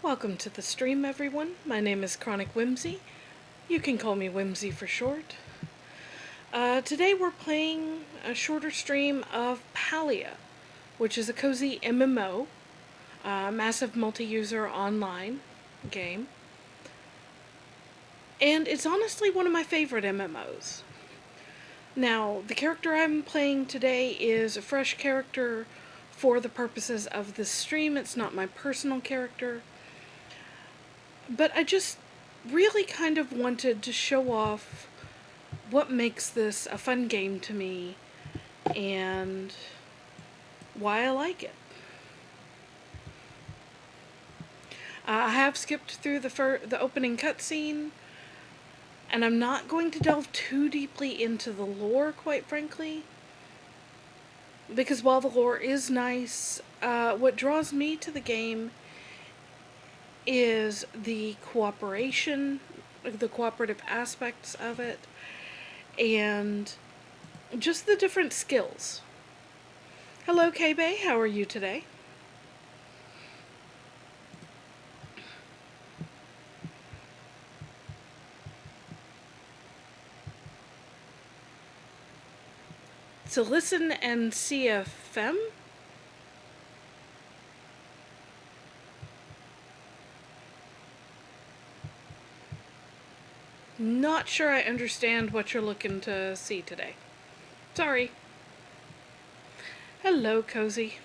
Welcome to the stream, everyone. My name is Chronic Whimsy. You can call me Whimsy for short. Today we're playing a shorter stream of Palia, which is a cozy MMO, massive multi-user online game. And it's honestly one of my favorite MMOs. Now, the character I'm playing today is a fresh character for the purposes of this stream. It's not my personal character. But I just really kind of wanted to show off what makes this a fun game to me and why I like it. I have skipped through the opening cutscene, and I'm not going to delve too deeply into the lore, quite frankly, because while the lore is nice, what draws me to the game is the cooperation, the cooperative aspects of it, and just the different skills. Hello, K-Bay, how are you today? So listen and CFM? Not sure I understand what you're looking to see today. Sorry. Hello, Cozy.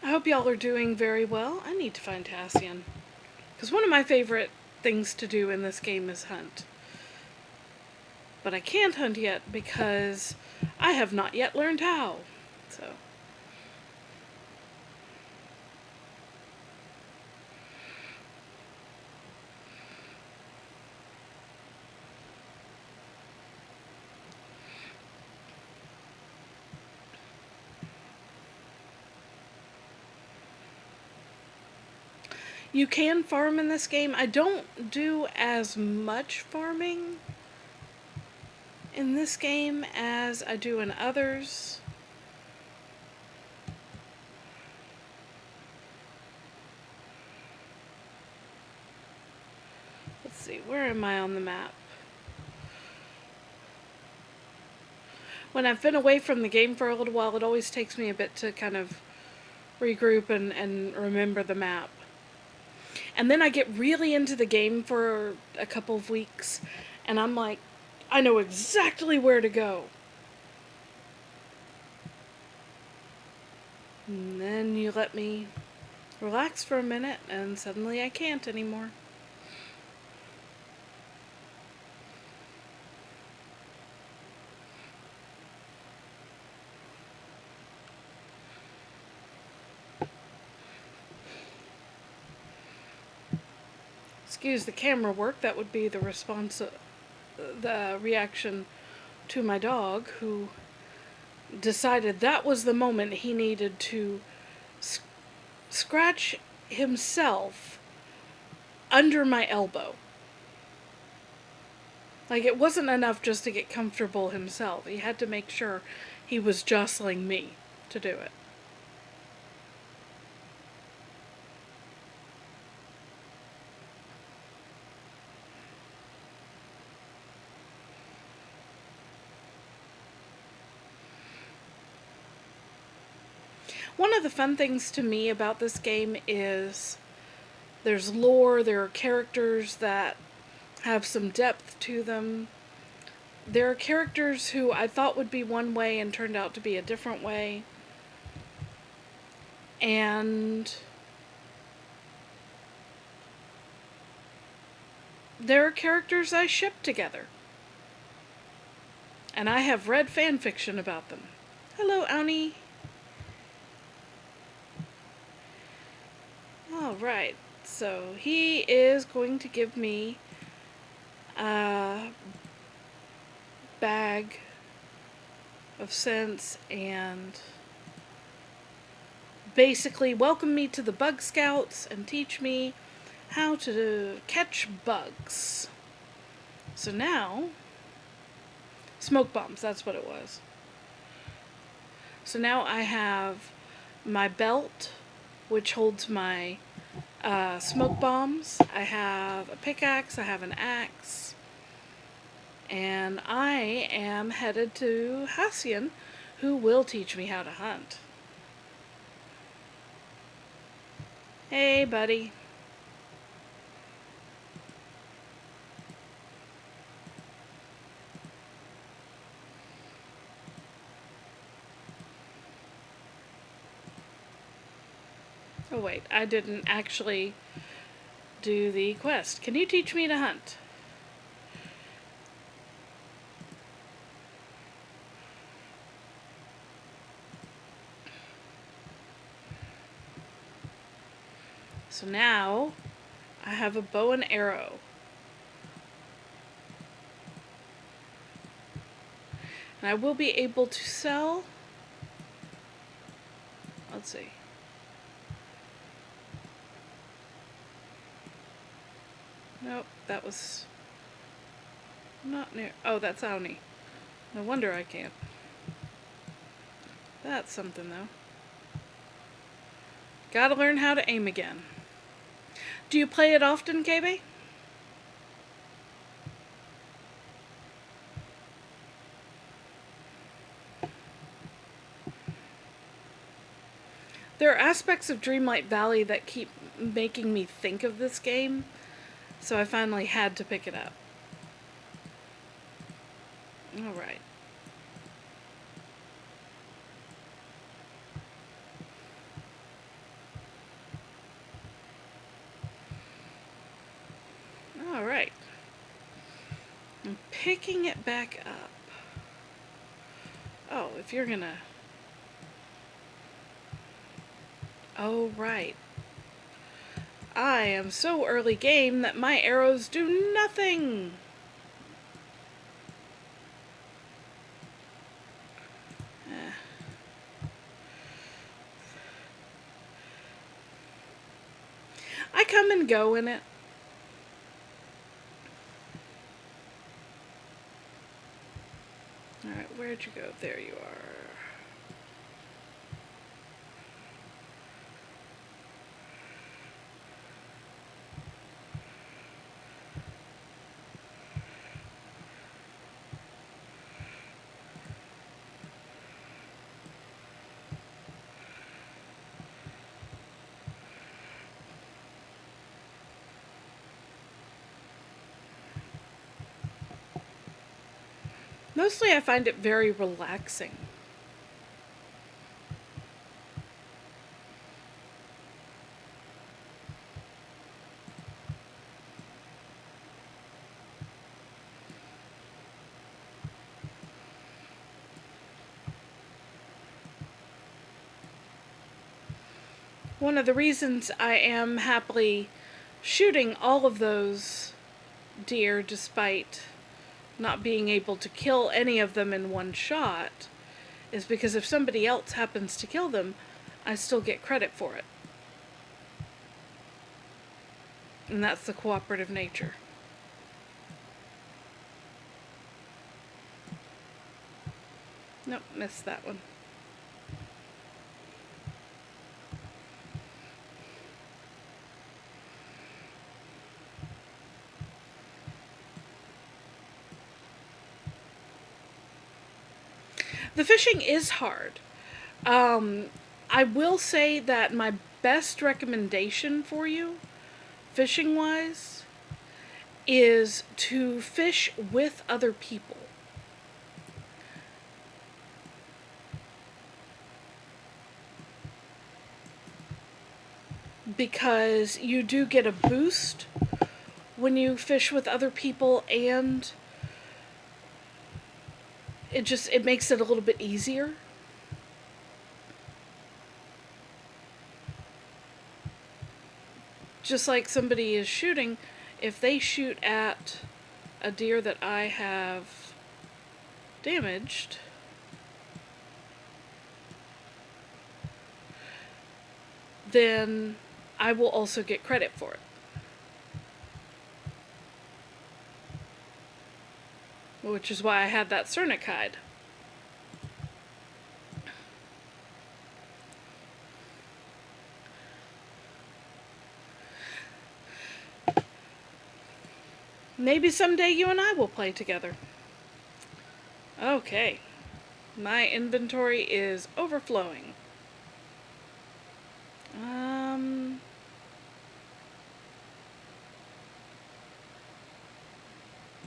I hope y'all are doing very well. I need to find Tassian, because one of my favorite things to do in this game is hunt. But I can't hunt yet because I have not yet learned how. So... You can farm in this game. I don't do as much farming in this game as I do in others. Let's see, where am I on the map? When I've been away from the game for a little while, it always takes me a bit to kind of regroup and remember the map. And then I get really into the game for a couple of weeks, and I'm like, I know exactly where to go. And then you let me relax for a minute, and suddenly I can't anymore. Excuse the camera work, that would be the response, the reaction to my dog, who decided that was the moment he needed to scratch himself under my elbow. Like, it wasn't enough just to get comfortable himself. He had to make sure he was jostling me to do it. One of the fun things to me about this game is there's lore, there are characters that have some depth to them. There are characters who I thought would be one way and turned out to be a different way. And there are characters I ship together. And I have read fan fiction about them. Hello, Auni. Alright, so he is going to give me a bag of scents and basically welcome me to the Bug Scouts and teach me how to catch bugs. So now, smoke bombs, that's what it was. So now I have my belt, which holds my smoke bombs. I have a pickaxe, I have an axe, and I am headed to Hassian, who will teach me how to hunt. Hey, buddy. Oh wait, I didn't actually do the quest. Can you teach me to hunt? So now I have a bow and arrow. And I will be able to sell. Let's see. Nope, that was not near. Oh, that's Aoni. No wonder I can't. That's something, though. Gotta learn how to aim again. Do you play it often, KB? There are aspects of Dreamlight Valley that keep making me think of this game, so I finally had to pick it up. Alright. Alright. I'm picking it back up. Oh, if you're gonna... Oh, right. I am so early game that my arrows do nothing! I come and go in it. Alright, where'd you go? There you are. Mostly I find it very relaxing. One of the reasons I am happily shooting all of those deer despite not being able to kill any of them in one shot is because if somebody else happens to kill them, I still get credit for it. And that's the cooperative nature. Nope, missed that one. The fishing is hard. I will say that my best recommendation for you, fishing-wise, is to fish with other people. Because you do get a boost when you fish with other people, and it makes it a little bit easier. Just like somebody is shooting, if they shoot at a deer that I have damaged, then I will also get credit for it. Which is why I had that Cernic hide. Maybe someday you and I will play together. Okay. My inventory is overflowing.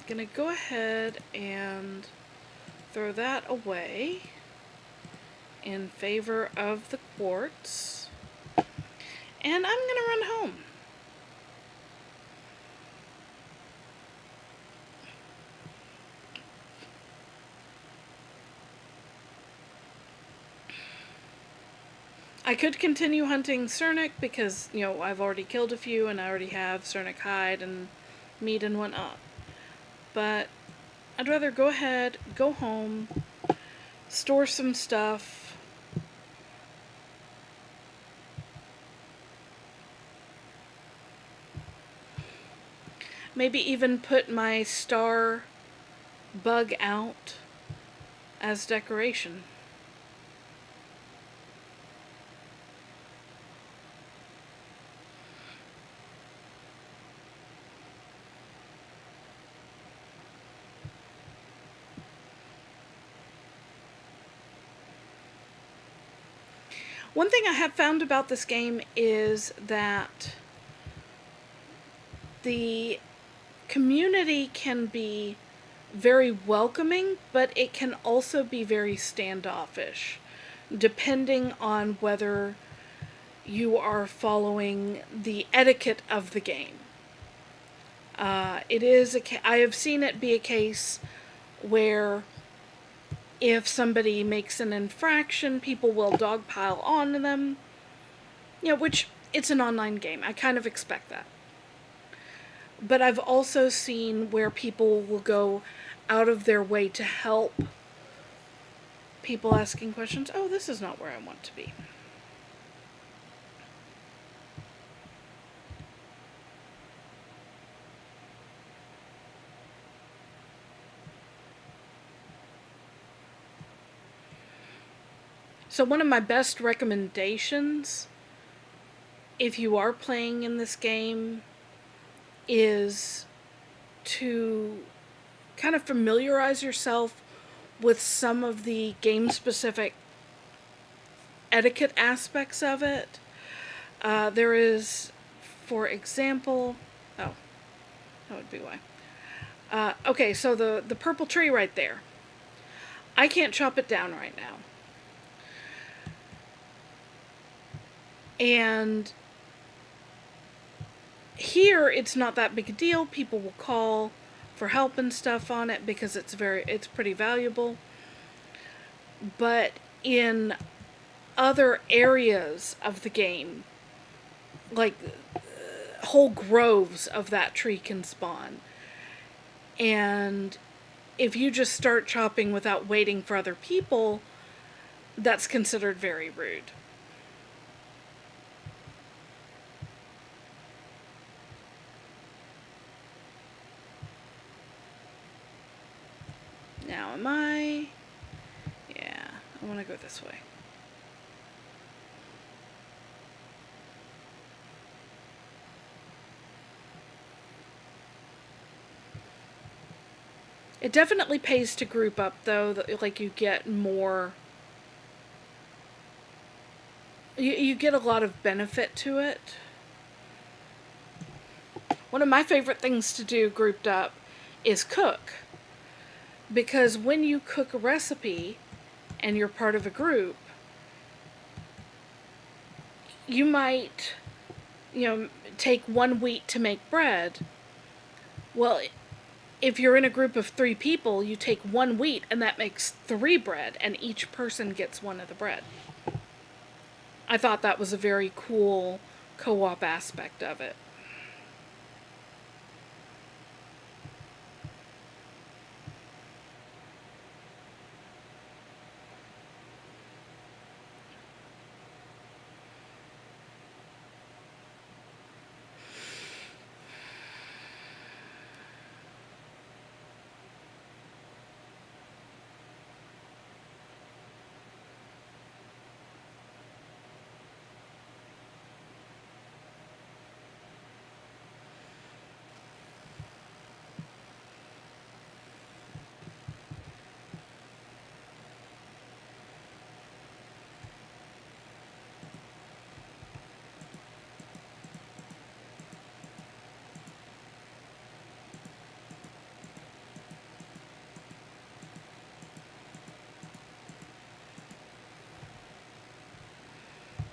Gonna go ahead and throw that away in favor of the quartz. And I'm gonna run home. I could continue hunting Cernic because, I've already killed a few and I already have Cernic hide and meat and whatnot. But I'd rather go ahead, go home, store some stuff. Maybe even put my star bug out as decoration. One thing I have found about this game is that the community can be very welcoming, but it can also be very standoffish, depending on whether you are following the etiquette of the game. I have seen it be a case where if somebody makes an infraction, people will dogpile on them. Which it's an online game. I kind of expect that. But I've also seen where people will go out of their way to help people asking questions. Oh, this is not where I want to be. So one of my best recommendations, if you are playing in this game, is to kind of familiarize yourself with some of the game-specific etiquette aspects of it. There is, for example... Oh, that would be why. Okay, so the purple tree right there. I can't chop it down right now. And here, it's not that big a deal. People will call for help and stuff on it because it's pretty valuable. But in other areas of the game, like whole groves of that tree can spawn. And if you just start chopping without waiting for other people, that's considered very rude. Now, am I... Yeah, I want to go this way. It definitely pays to group up, though. Like, you get more... You get a lot of benefit to it. One of my favorite things to do grouped up is cook. Because when you cook a recipe and you're part of a group, you might, take one wheat to make bread. Well, if you're in a group of 3 people, you take one wheat and that makes 3 bread, and each person gets one of the bread. I thought that was a very cool co-op aspect of it.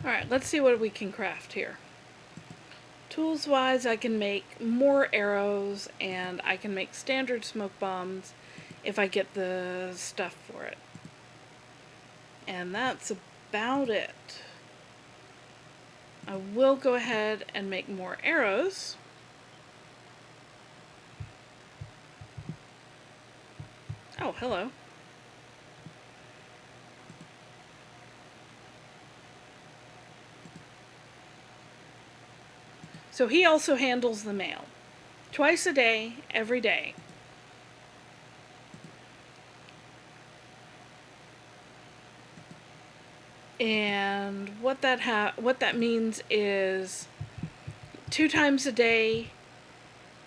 Alright, let's see what we can craft here. Tools wise, I can make more arrows and I can make standard smoke bombs if I get the stuff for it. And that's about it. I will go ahead and make more arrows. Oh, hello. So he also handles the mail. Twice a day, every day. And what that means is 2 times a day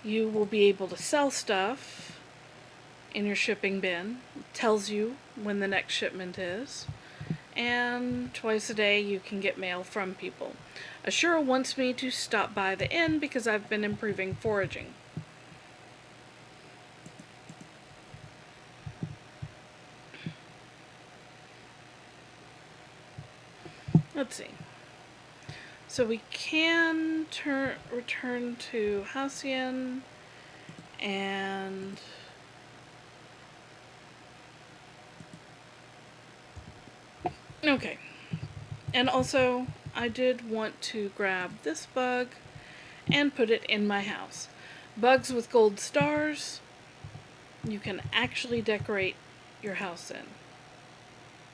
you will be able to sell stuff in your shipping bin. It tells you when the next shipment is. And twice a day you can get mail from people. Ashura wants me to stop by the inn because I've been improving foraging. Let's see. So we can return to Halcyon and okay. And also, I did want to grab this bug and put it in my house. Bugs with gold stars, you can actually decorate your house in.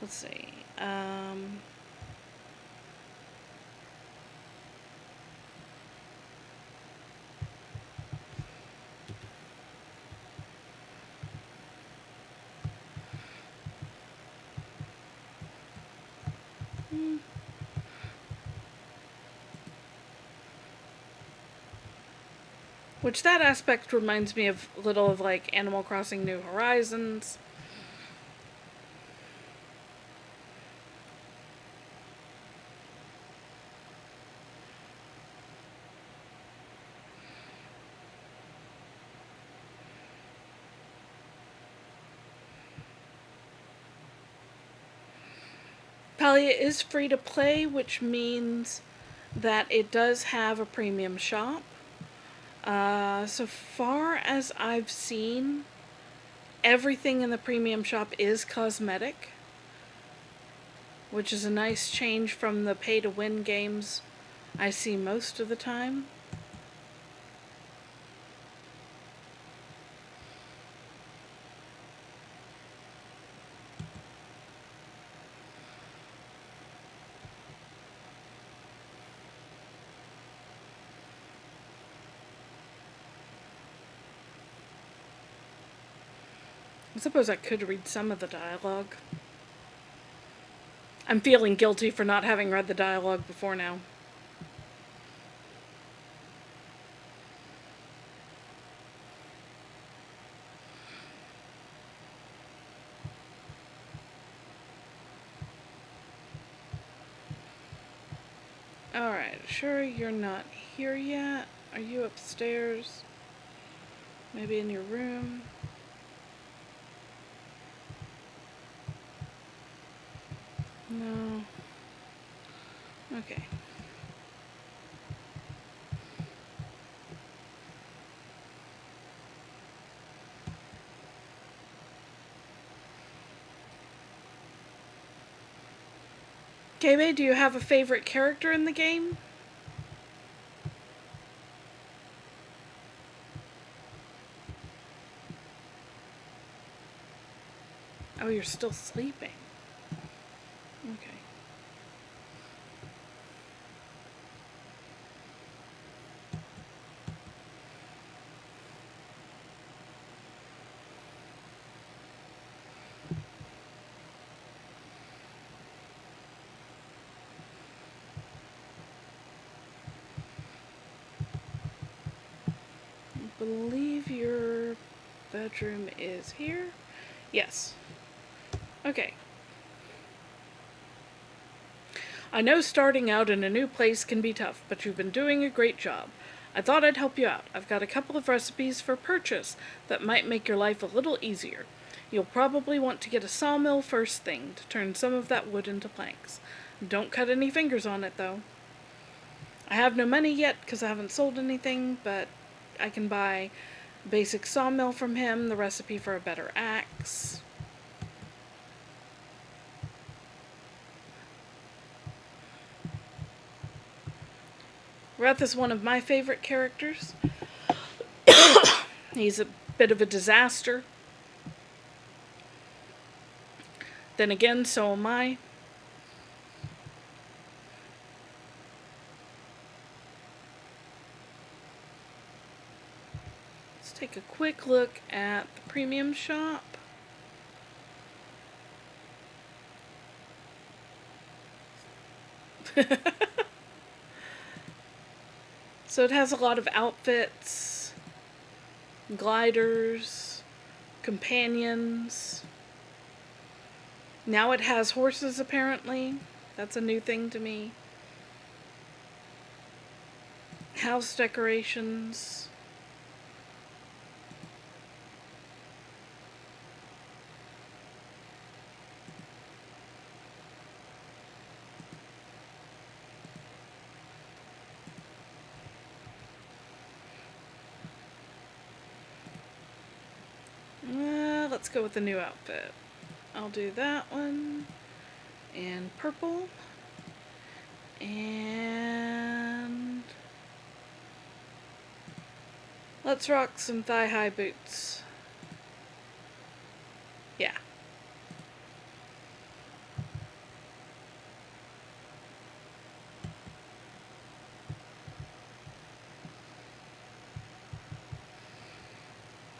Let's see. Which that aspect reminds me of a little of like Animal Crossing New Horizons. Palia is free to play, which means that it does have a premium shop. So far as I've seen, everything in the premium shop is cosmetic, which is a nice change from the pay-to-win games I see most of the time. I suppose I could read some of the dialogue. I'm feeling guilty for not having read the dialogue before now. Alright, sure you're not here yet. Are you upstairs? Maybe in your room? No. Okay. Kebe, do you have a favorite character in the game? Oh, you're still sleeping. Okay. I believe your bedroom is here. Yes. Okay. I know starting out in a new place can be tough, but you've been doing a great job. I thought I'd help you out. I've got a couple of recipes for purchase that might make your life a little easier. You'll probably want to get a sawmill first thing to turn some of that wood into planks. Don't cut any fingers on it, though. I have no money yet because I haven't sold anything, but I can buy basic sawmill from him, the recipe for a better axe. Wrath is one of my favorite characters. He's a bit of a disaster. Then again, so am I. Let's take a quick look at the premium shop. So it has a lot of outfits, gliders, companions. Now it has horses, apparently. That's a new thing to me. House decorations. Let's go with the new outfit. I'll do that one. And purple. And let's rock some thigh-high boots. Yeah.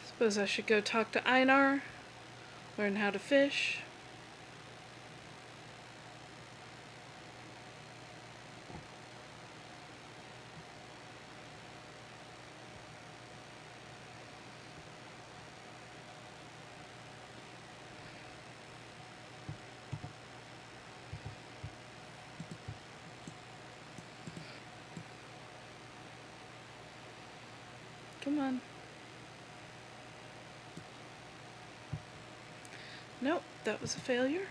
Suppose I should go talk to Einar, learn how to fish. Come on. Nope, that was a failure.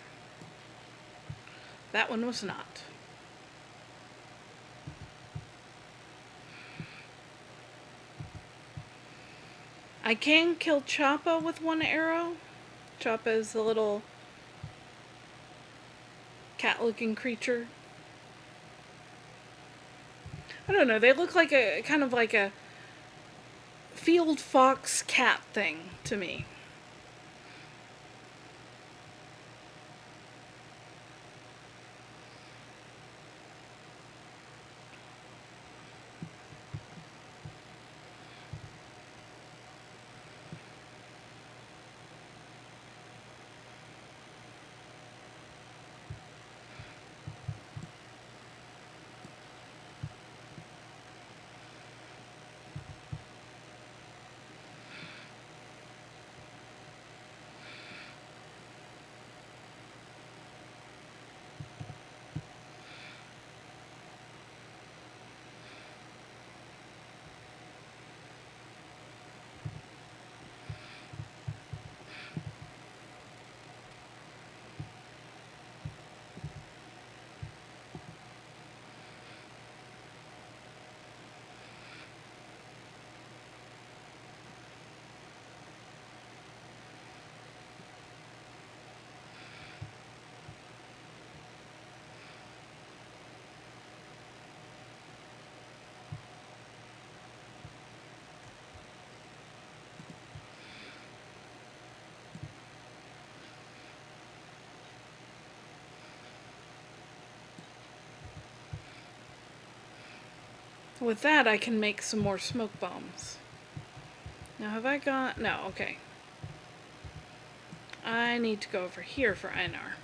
That one was not. I can kill Choppa with one arrow. Choppa is the little cat-looking creature. I don't know, they look like a kind of like a field fox cat thing to me. With that, I can make some more smoke bombs. Now, have I got... No, okay. I need to go over here for Einar.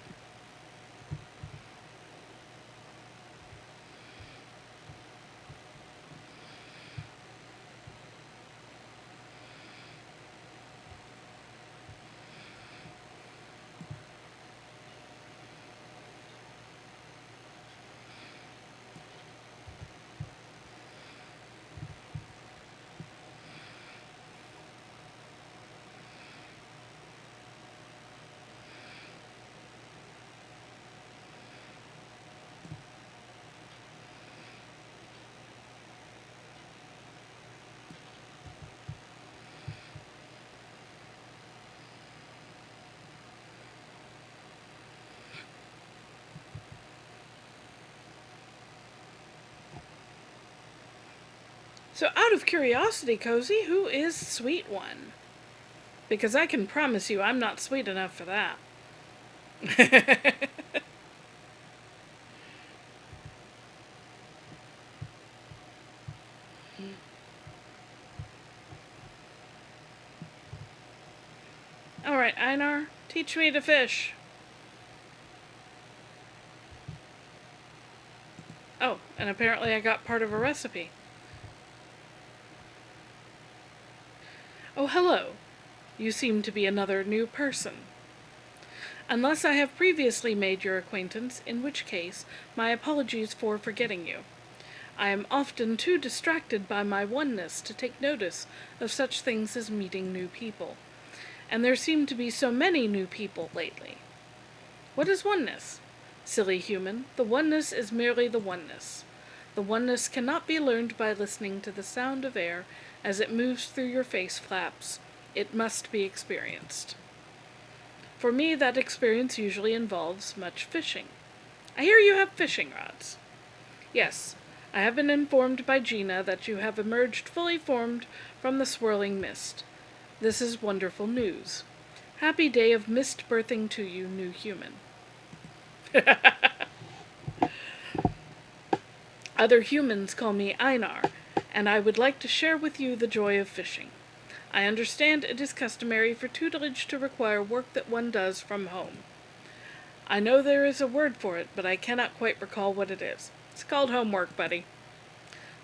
So out of curiosity, Cozy, who is Sweet One? Because I can promise you I'm not sweet enough for that. Alright, Einar, teach me to fish. Oh, and apparently I got part of a recipe. Oh, hello. You seem to be another new person. Unless I have previously made your acquaintance, in which case, my apologies for forgetting you. I am often too distracted by my oneness to take notice of such things as meeting new people. And there seem to be so many new people lately. What is oneness? Silly human, the oneness is merely the oneness. The oneness cannot be learned by listening to the sound of air as it moves through your face flaps. It must be experienced. For me, that experience usually involves much fishing. I hear you have fishing rods. Yes, I have been informed by Gina that you have emerged fully formed from the swirling mist. This is wonderful news. Happy day of mist birthing to you, new human. Other humans call me Einar, and I would like to share with you the joy of fishing. I understand it is customary for tutelage to require work that one does from home. I know there is a word for it, but I cannot quite recall what it is. It's called homework, buddy.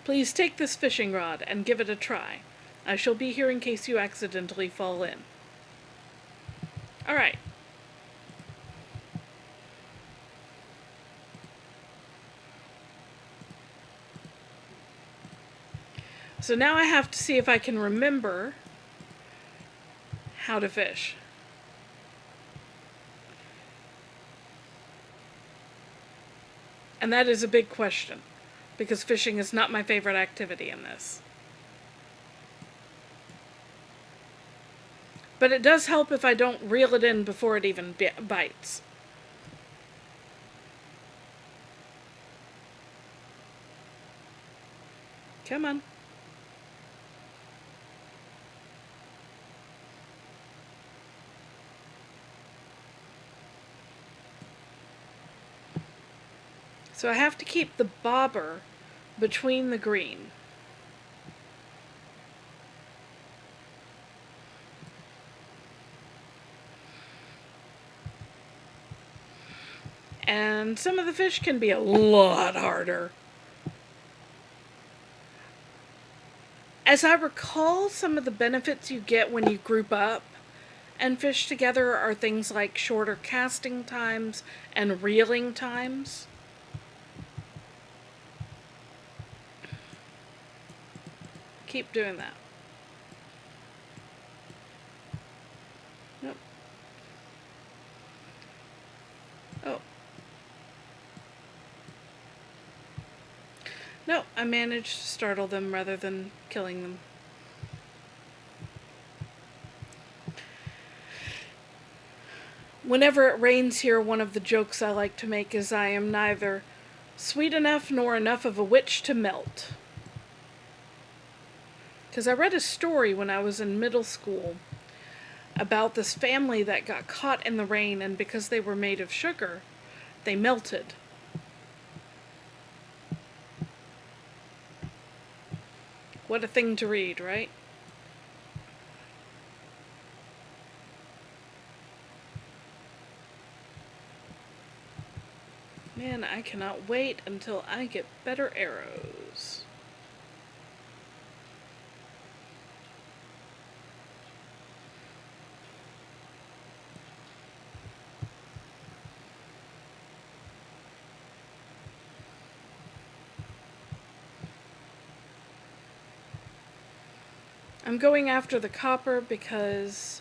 Please take this fishing rod and give it a try. I shall be here in case you accidentally fall in. Alright. So now I have to see if I can remember how to fish. And that is a big question, because fishing is not my favorite activity in this. But it does help if I don't reel it in before it even bites. Come on. So I have to keep the bobber between the green. And some of the fish can be a lot harder. As I recall, some of the benefits you get when you group up and fish together are things like shorter casting times and reeling times. Keep doing that. Nope. Oh. No, I managed to startle them rather than killing them. Whenever it rains here, one of the jokes I like to make is I am neither sweet enough nor enough of a witch to melt. Because I read a story when I was in middle school about this family that got caught in the rain, and because they were made of sugar, they melted. What a thing to read, right? Man, I cannot wait until I get better arrows. I'm going after the copper because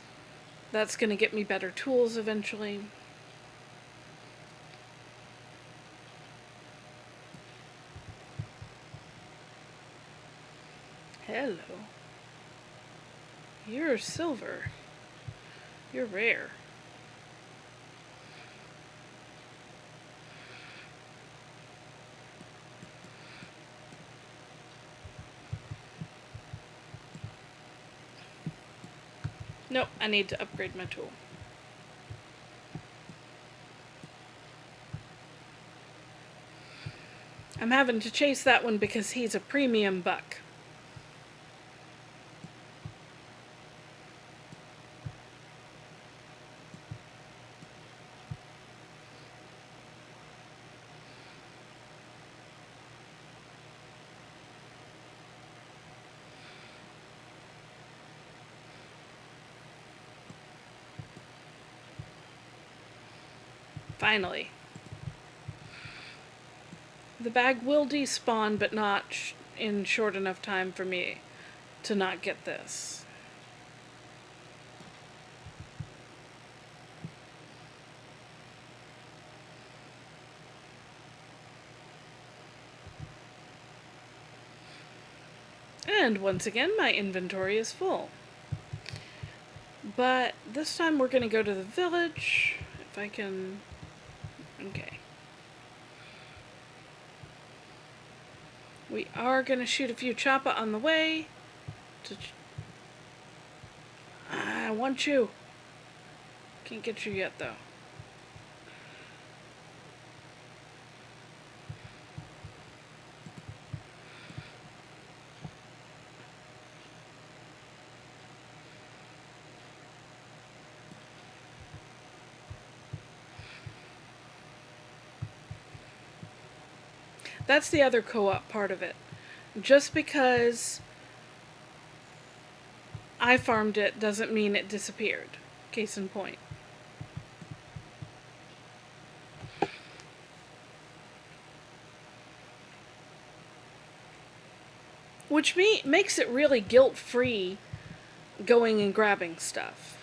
that's going to get me better tools eventually. Hello. You're silver. You're rare. Nope, I need to upgrade my tool. I'm having to chase that one because he's a premium buck. Finally. The bag will despawn, but not in short enough time for me to not get this. And once again, my inventory is full. But this time we're going to go to the village. If I can... Okay. We are going to shoot a few choppa on the way. I want you. Can't get you yet, though. That's the other co-op part of it. Just because I farmed it doesn't mean it disappeared. Case in point. Which makes it really guilt-free going and grabbing stuff.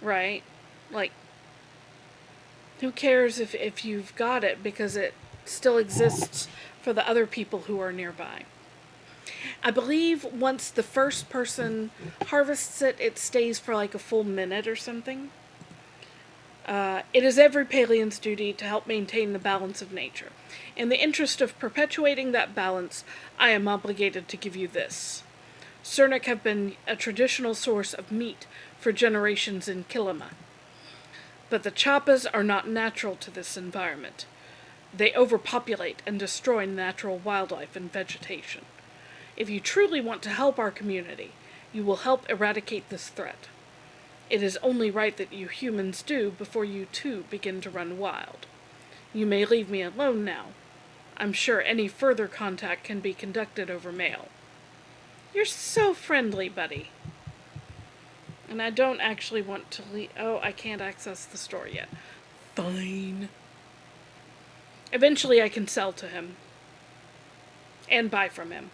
Right? Like, who cares if you've got it because it still exists for the other people who are nearby. I believe once the first person harvests it, it stays for like a full minute or something. It is every Palian's duty to help maintain the balance of nature. In the interest of perpetuating that balance, I am obligated to give you this. Cernic have been a traditional source of meat for generations in Kilima. But the choppas are not natural to this environment. They overpopulate and destroy natural wildlife and vegetation. If you truly want to help our community, you will help eradicate this threat. It is only right that you humans do before you too begin to run wild. You may leave me alone now. I'm sure any further contact can be conducted over mail. You're so friendly, buddy. And I don't actually want to leave. Oh, I can't access the store yet. Fine. Eventually I can sell to him. And buy from him.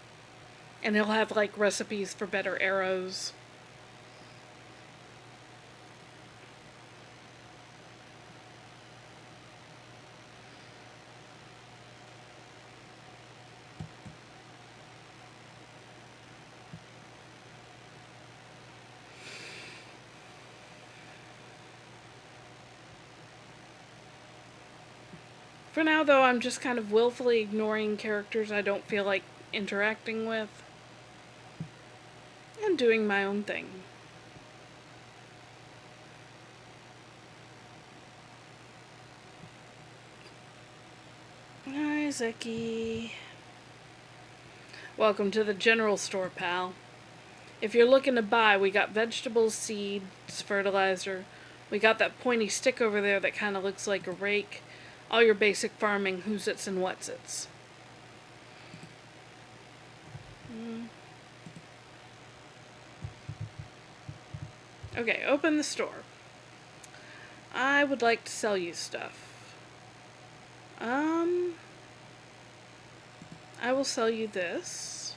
And he'll have, like, recipes for better arrows. For now, though, I'm just kind of willfully ignoring characters I don't feel like interacting with. And doing my own thing. Hi, Zeki. Welcome to the general store, pal. If you're looking to buy, we got vegetables, seeds, fertilizer. We got that pointy stick over there that kind of looks like a rake. All your basic farming who's-its and what's-its. Okay, open the store. I would like to sell you stuff. I will sell you this.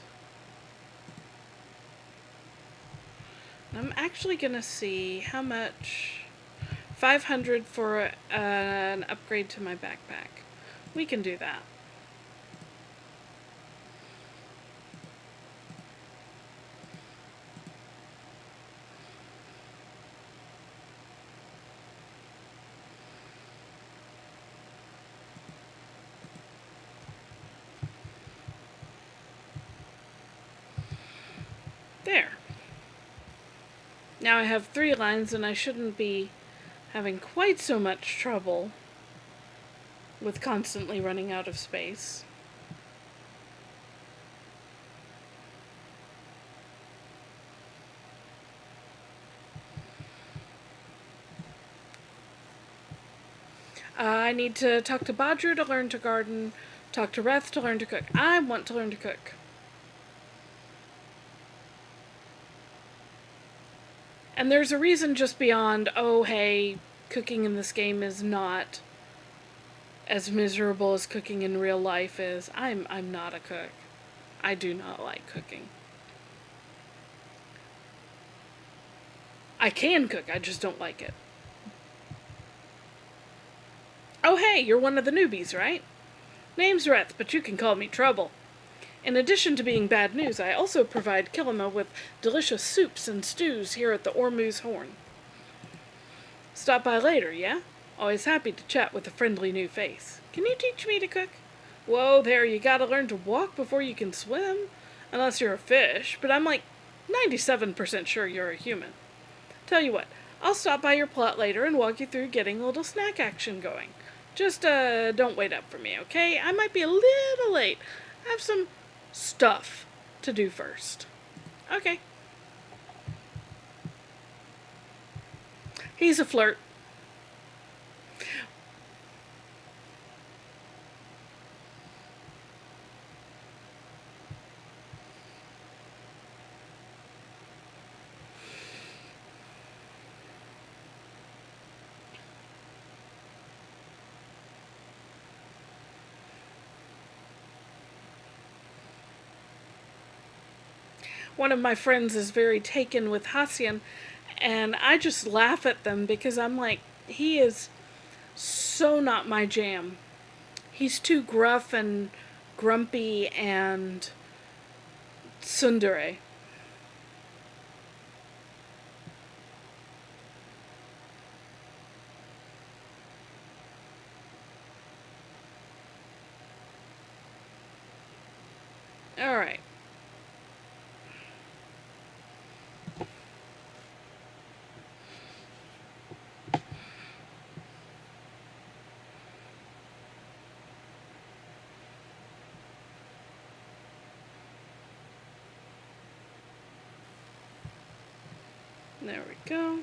I'm actually gonna see how much. 500 for an upgrade to my backpack. We can do that. There. Now I have 3 lines and I shouldn't be having quite so much trouble with constantly running out of space. I need to talk to Badru to learn to garden, talk to Reth to learn to cook. I want to learn to cook. And there's a reason just beyond, oh hey, cooking in this game is not as miserable as cooking in real life is. I'm not a cook. I do not like cooking. I can cook, I just don't like it. Oh hey, you're one of the newbies, right? Name's Reth, but you can call me Trouble. In addition to being bad news, I also provide Kilima with delicious soups and stews here at the Ormuz Horn. Stop by later, yeah? Always happy to chat with a friendly new face. Can you teach me to cook? Whoa there, you gotta learn to walk before you can swim. Unless you're a fish, but I'm like 97% sure you're a human. Tell you what, I'll stop by your plot later and walk you through getting a little snack action going. Just, don't wait up for me, okay? I might be a little late. I have some stuff to do first. Okay. He's a flirt. One of my friends is very taken with Hassian, and I just laugh at them because I'm like, he is so not my jam. He's too gruff and grumpy and tsundere. Alright. There we go.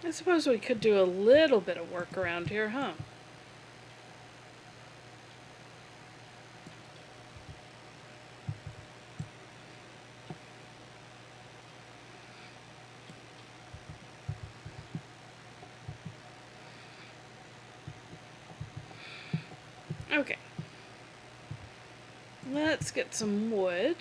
I suppose we could do a little bit of work around here, huh? Okay. Let's get some wood.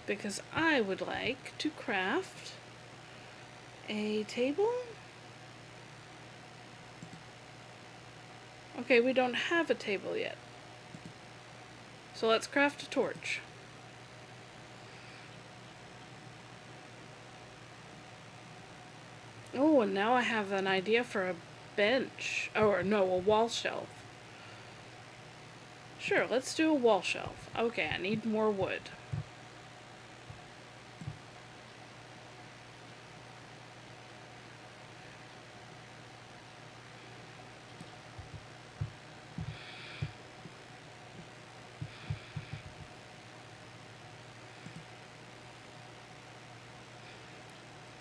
Because I would like to craft a table. Okay, we don't have a table yet. So let's craft a torch. Oh, and now I have an idea for a bench. Or no, a wall shelf. Sure, let's do a wall shelf. Okay, I need more wood.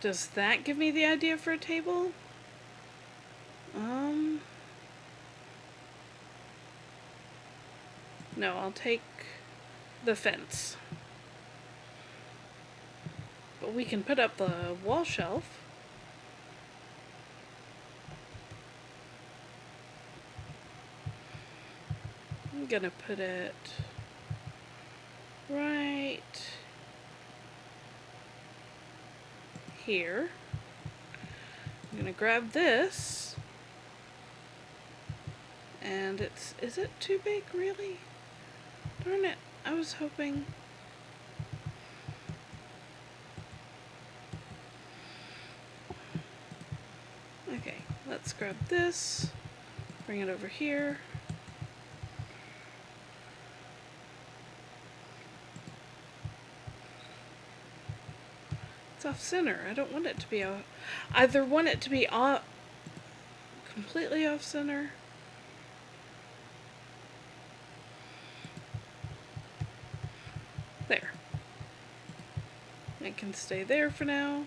Does that give me the idea for a table? No, I'll take the fence. But we can put up the wall shelf. I'm gonna put it right here. I'm gonna grab this. And is it too big, really? Darn it, I was hoping. Okay, let's grab this, bring it over here. It's off center. I don't want it to be either want it to be completely off center. There. It can stay there for now.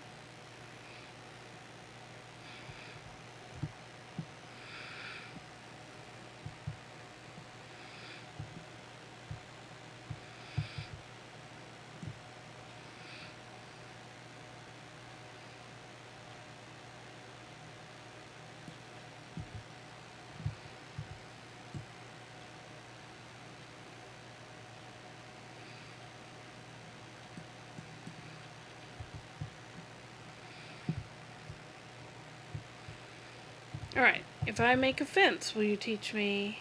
Alright, if I make a fence, will you teach me?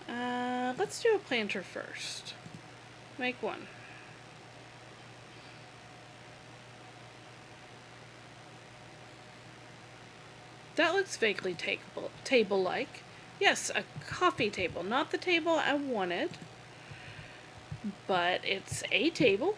Let's do a planter first. Make one. That looks vaguely table-like. Yes, a coffee table. Not the table I wanted, but it's a table.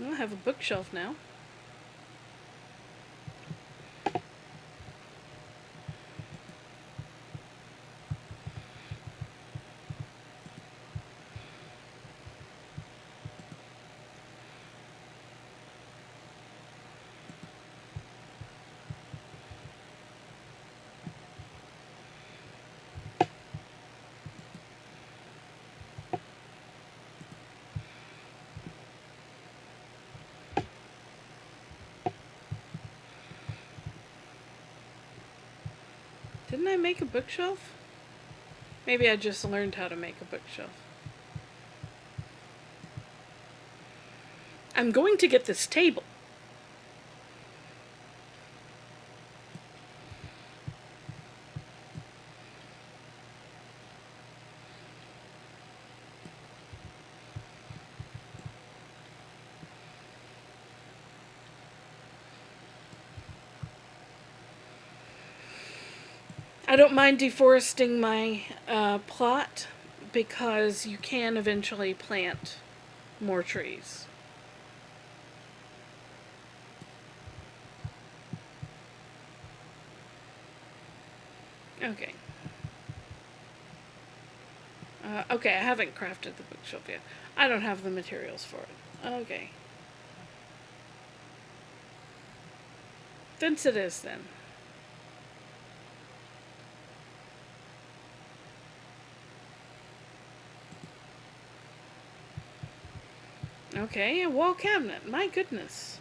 I have a bookshelf now. Didn't I make a bookshelf? Maybe I just learned how to make a bookshelf. I'm going to get this table. I don't mind deforesting my plot because you can eventually plant more trees. Okay. Okay, I haven't crafted the bookshelf yet. I don't have the materials for it. Okay. Fence it is then. Okay, a wall cabinet. My goodness.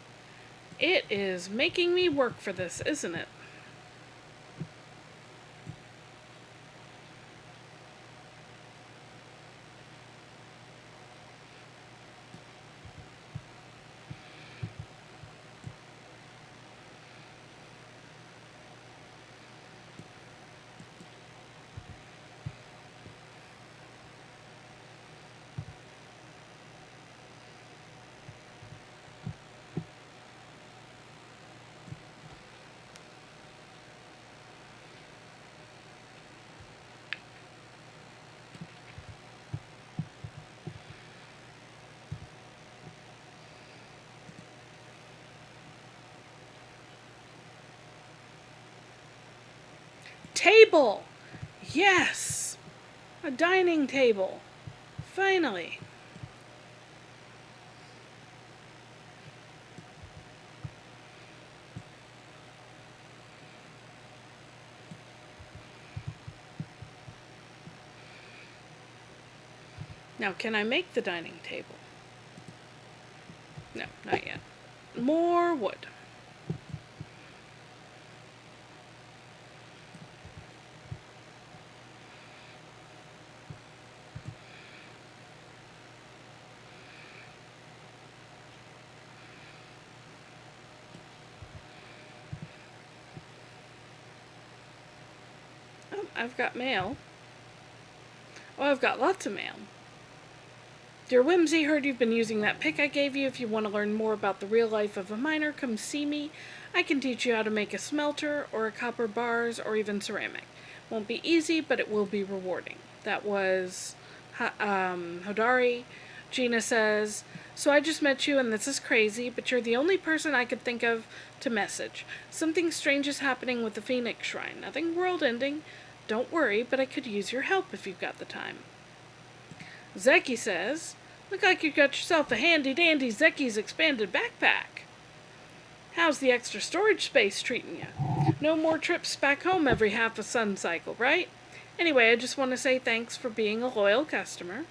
It is making me work for this, isn't it? Table! Yes! A dining table. Finally. Now, can I make the dining table? No, not yet. More wood. Oh, I've got mail. Oh, I've got lots of mail. Dear Whimsy, heard you've been using that pick I gave you. If you want to learn more about the real life of a miner, come see me. I can teach you how to make a smelter, or a copper bars, or even ceramic. Won't be easy, but it will be rewarding. That was Hodari. Gina says, so I just met you and this is crazy, but you're the only person I could think of to message. Something strange is happening with the Phoenix Shrine. Nothing world-ending. Don't worry, but I could use your help if you've got the time. Zeki says, look like you got yourself a handy-dandy Zeki's expanded backpack. How's the extra storage space treating you? No more trips back home every half a sun cycle, right? Anyway, I just want to say thanks for being a loyal customer.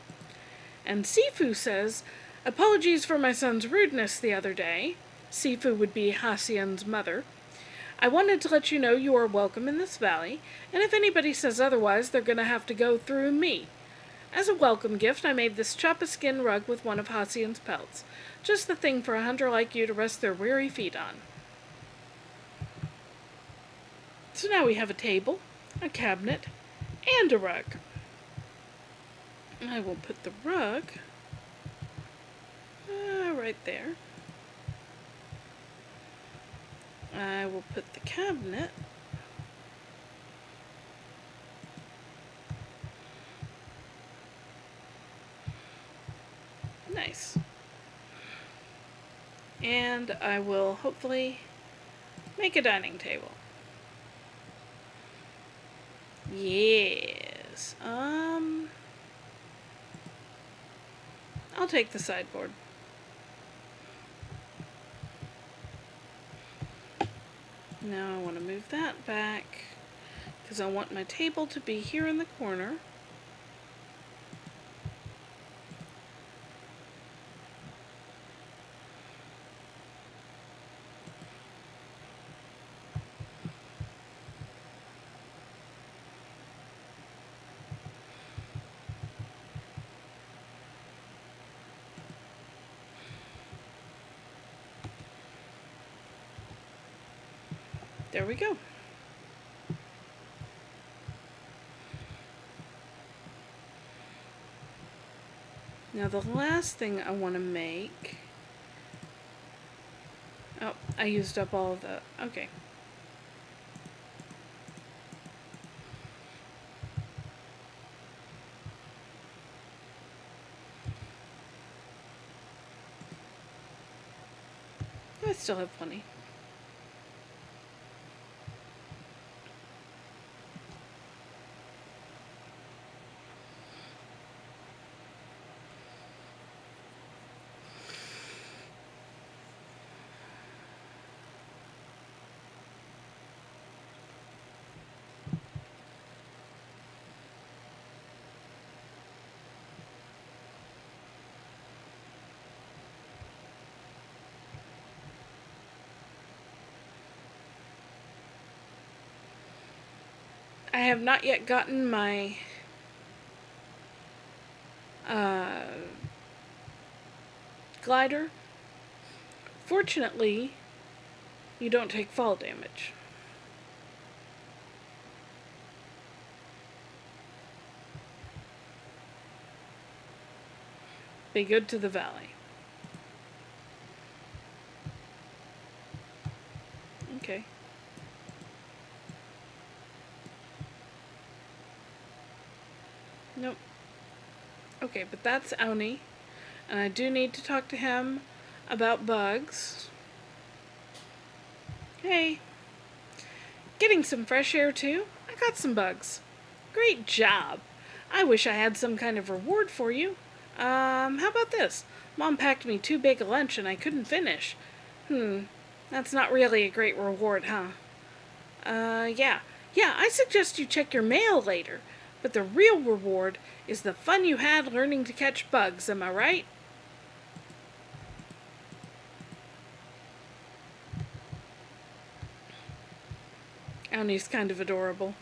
And Sifu says, apologies for my son's rudeness the other day. Sifu would be Hasian's mother. I wanted to let you know you are welcome in this valley, and if anybody says otherwise, they're going to have to go through me. As a welcome gift, I made this choppa skin rug with one of Hasian's pelts. Just the thing for a hunter like you to rest their weary feet on. So now we have a table, a cabinet, and a rug. I will put the rug right there. I will put the cabinet nice. And I will hopefully make a dining table. Yes. I'll take the sideboard. Now I want to move that back because I want my table to be here in the corner. There we go. Now the last thing I want to make... Oh, I used up all of the... Okay. I still have plenty. I have not yet gotten my glider. Fortunately, you don't take fall damage. Be good to the valley. Okay. Nope. Okay, but that's Oni. And I do need to talk to him about bugs. Hey. Getting some fresh air too? I got some bugs. Great job. I wish I had some kind of reward for you. How about this? Mom packed me too big a lunch and I couldn't finish. That's not really a great reward, huh? Yeah. Yeah, I suggest you check your mail later. But the real reward is the fun you had learning to catch bugs, am I right? And he's kind of adorable.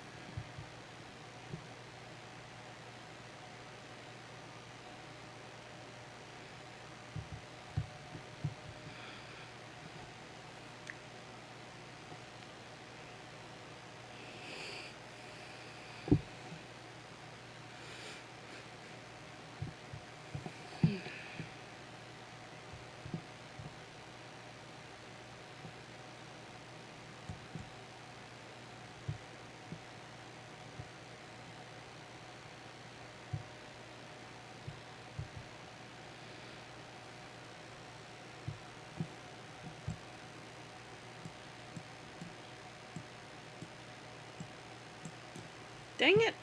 Dang it.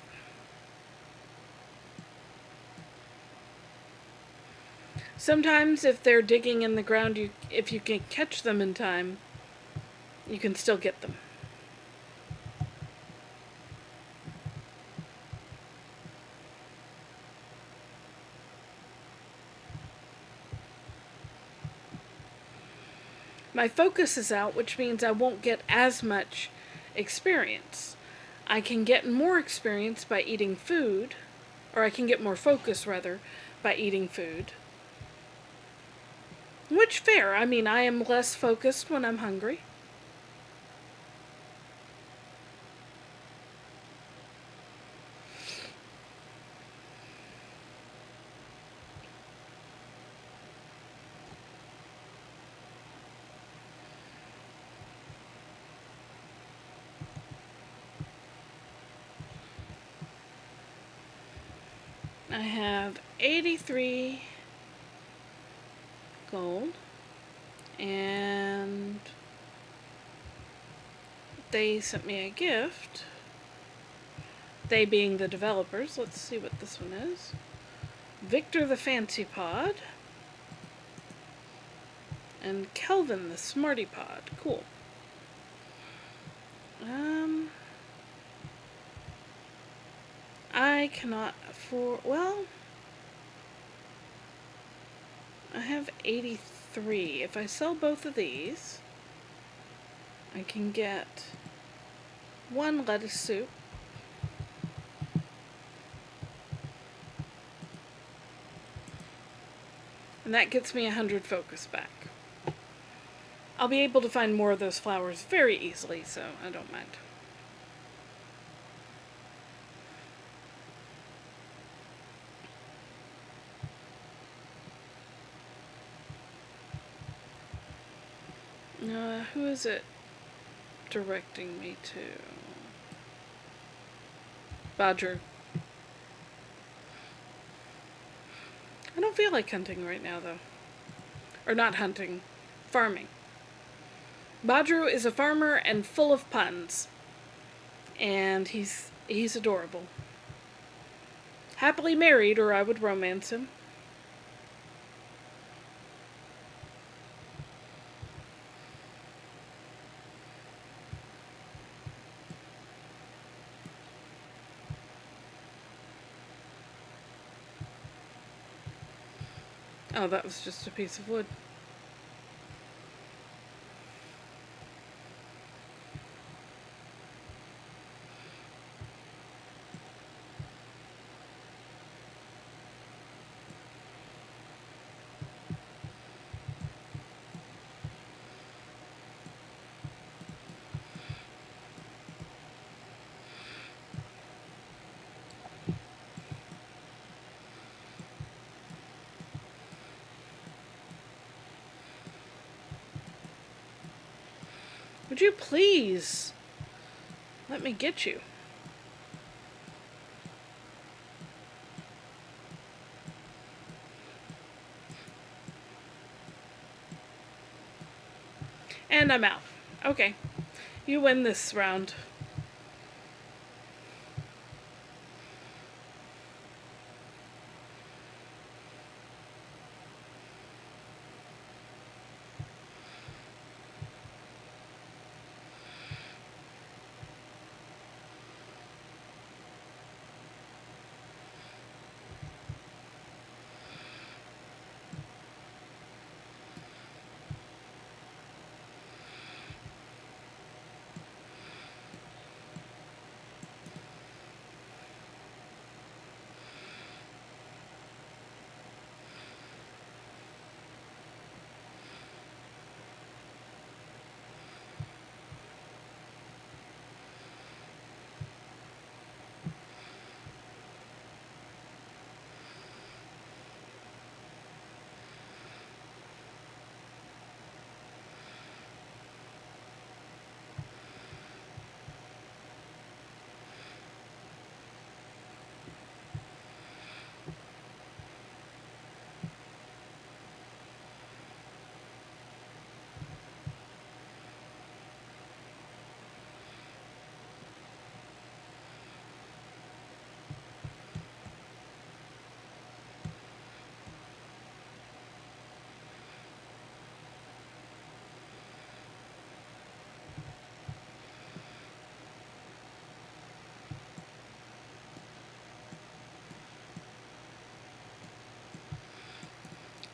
Sometimes if they're digging in the ground, if you can catch them in time, you can still get them. My focus is out, which means I won't get as much experience. I can get more experience by eating food, or I can get more focus, rather, by eating food. Which, fair. I mean, I am less focused when I'm hungry. I have 83 gold, and they sent me a gift. They being the developers. Let's see what this one is. Victor the Fancy Pod. And Kelvin the Smarty Pod. Cool. I cannot afford... Well, I have 83. If I sell both of these, I can get one lettuce soup. And that gets me 100 focus back. I'll be able to find more of those flowers very easily, so I don't mind. Who is it directing me to? Badger. I don't feel like hunting right now, though. Or not hunting. Farming. Badru is a farmer and full of puns. And he's adorable. Happily married, or I would romance him. Oh, that was just a piece of wood. Would you please let me get you? And I'm out. Okay. You win this round.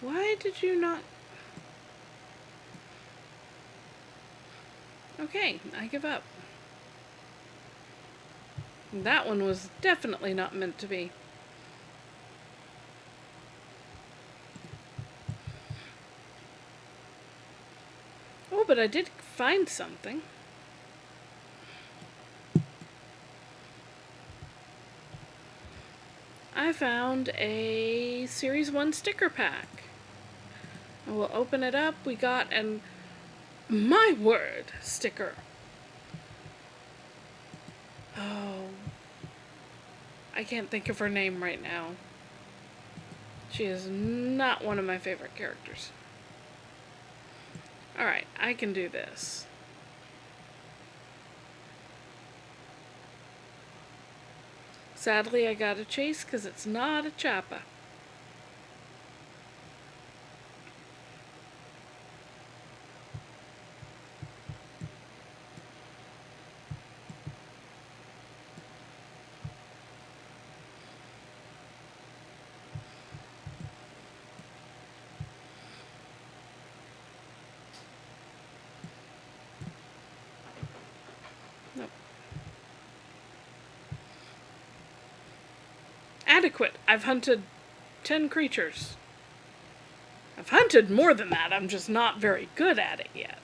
Why did you not... Okay, I give up. That one was definitely not meant to be. Oh, but I did find something. I found a Series 1 sticker pack. And we'll open it up. We got an My Word sticker. Oh. I can't think of her name right now. She is not one of my favorite characters. Alright, I can do this. Sadly, I gotta chase because it's not a chappa. Nope. Adequate. I've hunted 10 creatures. I've hunted more than that. I'm just not very good at it yet.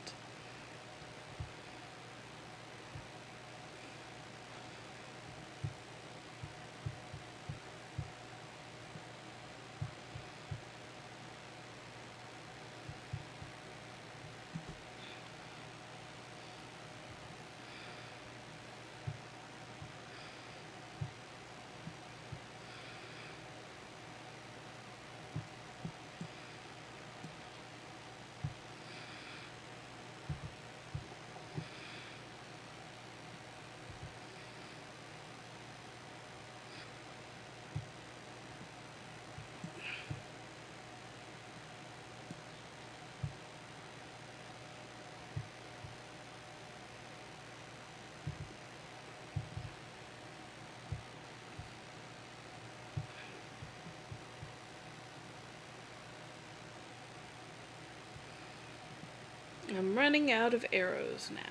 I'm running out of arrows now.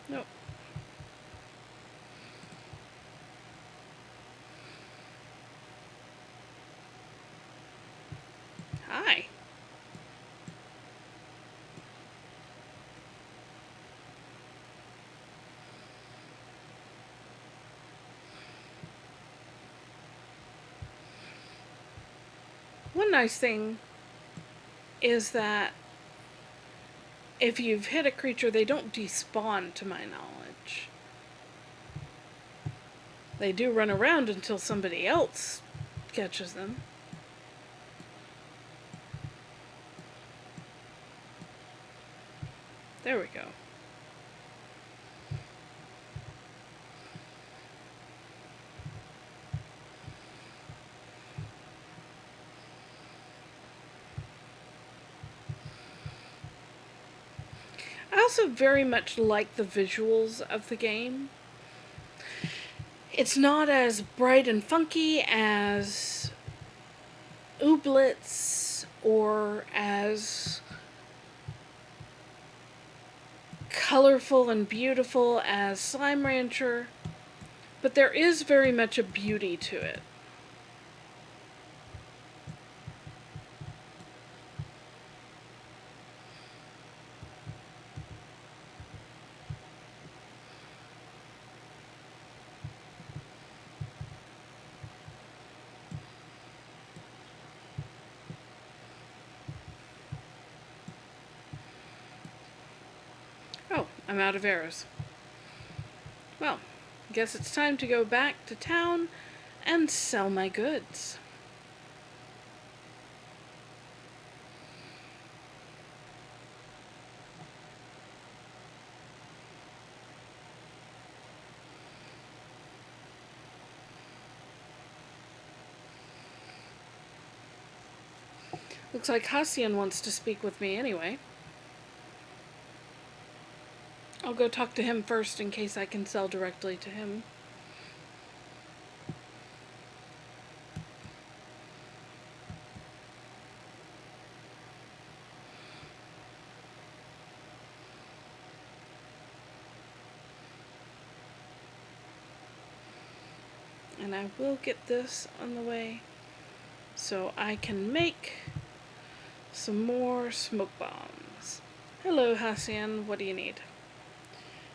Nope. Hi. One nice thing is that if you've hit a creature, they don't despawn, to my knowledge. They do run around until somebody else catches them. There we go. I also very much like the visuals of the game. It's not as bright and funky as Ooblets or as colorful and beautiful as Slime Rancher, but there is very much a beauty to it. Oh, I'm out of arrows. Well, guess it's time to go back to town and sell my goods. Looks like Hassian wants to speak with me anyway. I'll go talk to him first in case I can sell directly to him. And I will get this on the way so I can make some more smoke bombs. Hello, Hassian. What do you need?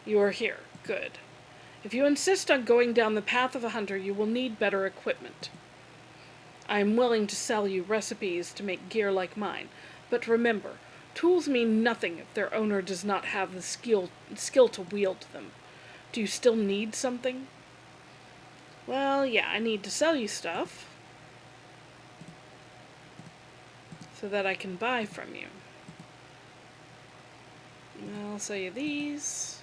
You are here. Good. If you insist on going down the path of a hunter, you will need better equipment. I am willing to sell you recipes to make gear like mine, but remember, tools mean nothing if their owner does not have the skill to wield them. Do you still need something? Well, yeah, I need to sell you stuff so that I can buy from you. I'll sell you these.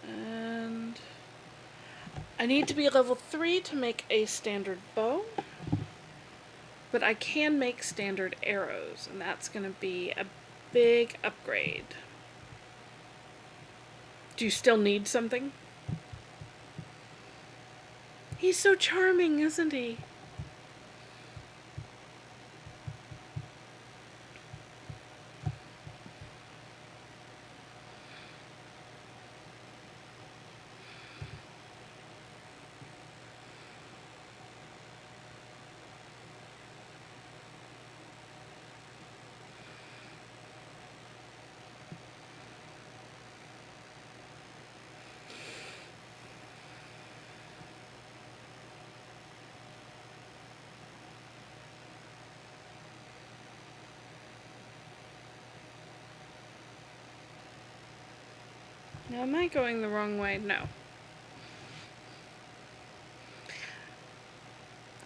And I need to be level 3 to make a standard bow. But I can make standard arrows, and that's going to be a big upgrade. Do you still need something? He's so charming, isn't he? Now, am I going the wrong way? No.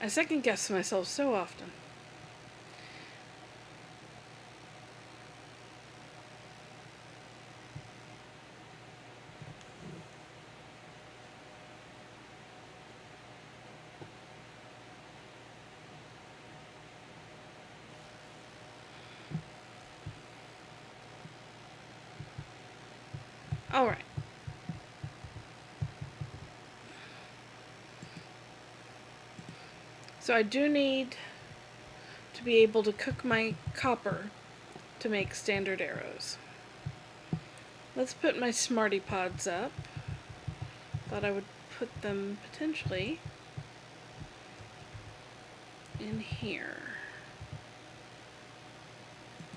I second guess myself so often. Alright. So I do need to be able to cook my copper to make standard arrows. Let's put my smarty pods up. Thought I would put them potentially in here.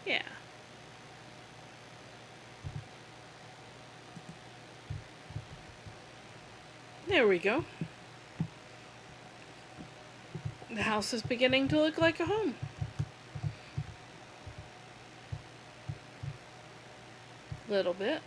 Yeah. There we go. The house is beginning to look like a home. Little bit.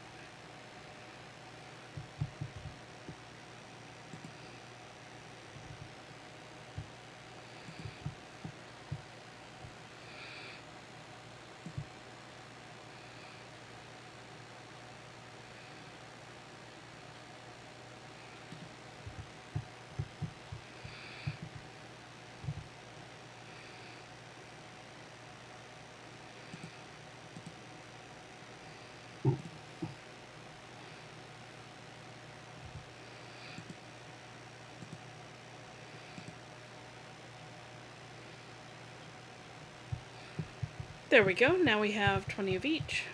There we go. Now we have 20 of each.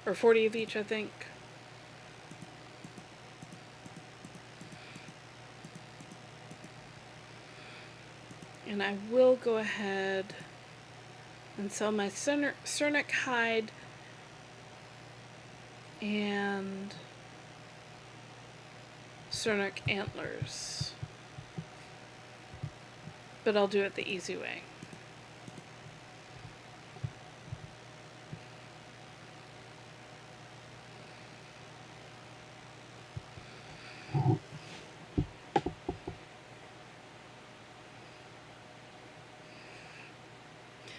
Or 40 of each, I think. And I will go ahead and sell my Cernic hide and Cernic antlers. But I'll do it the easy way.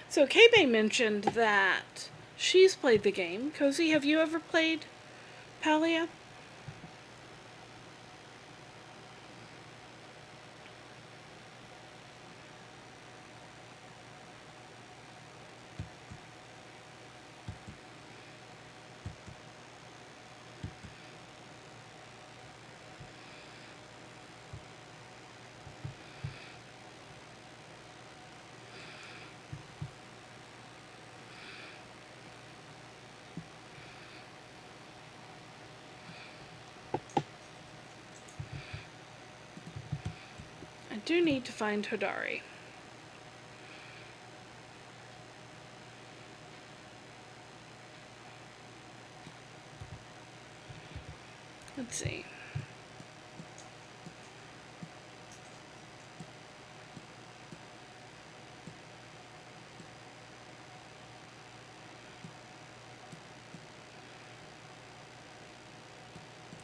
So Kebe mentioned that she's played the game. Cozy, have you ever played Palia? do need to find Hodari. Let's see.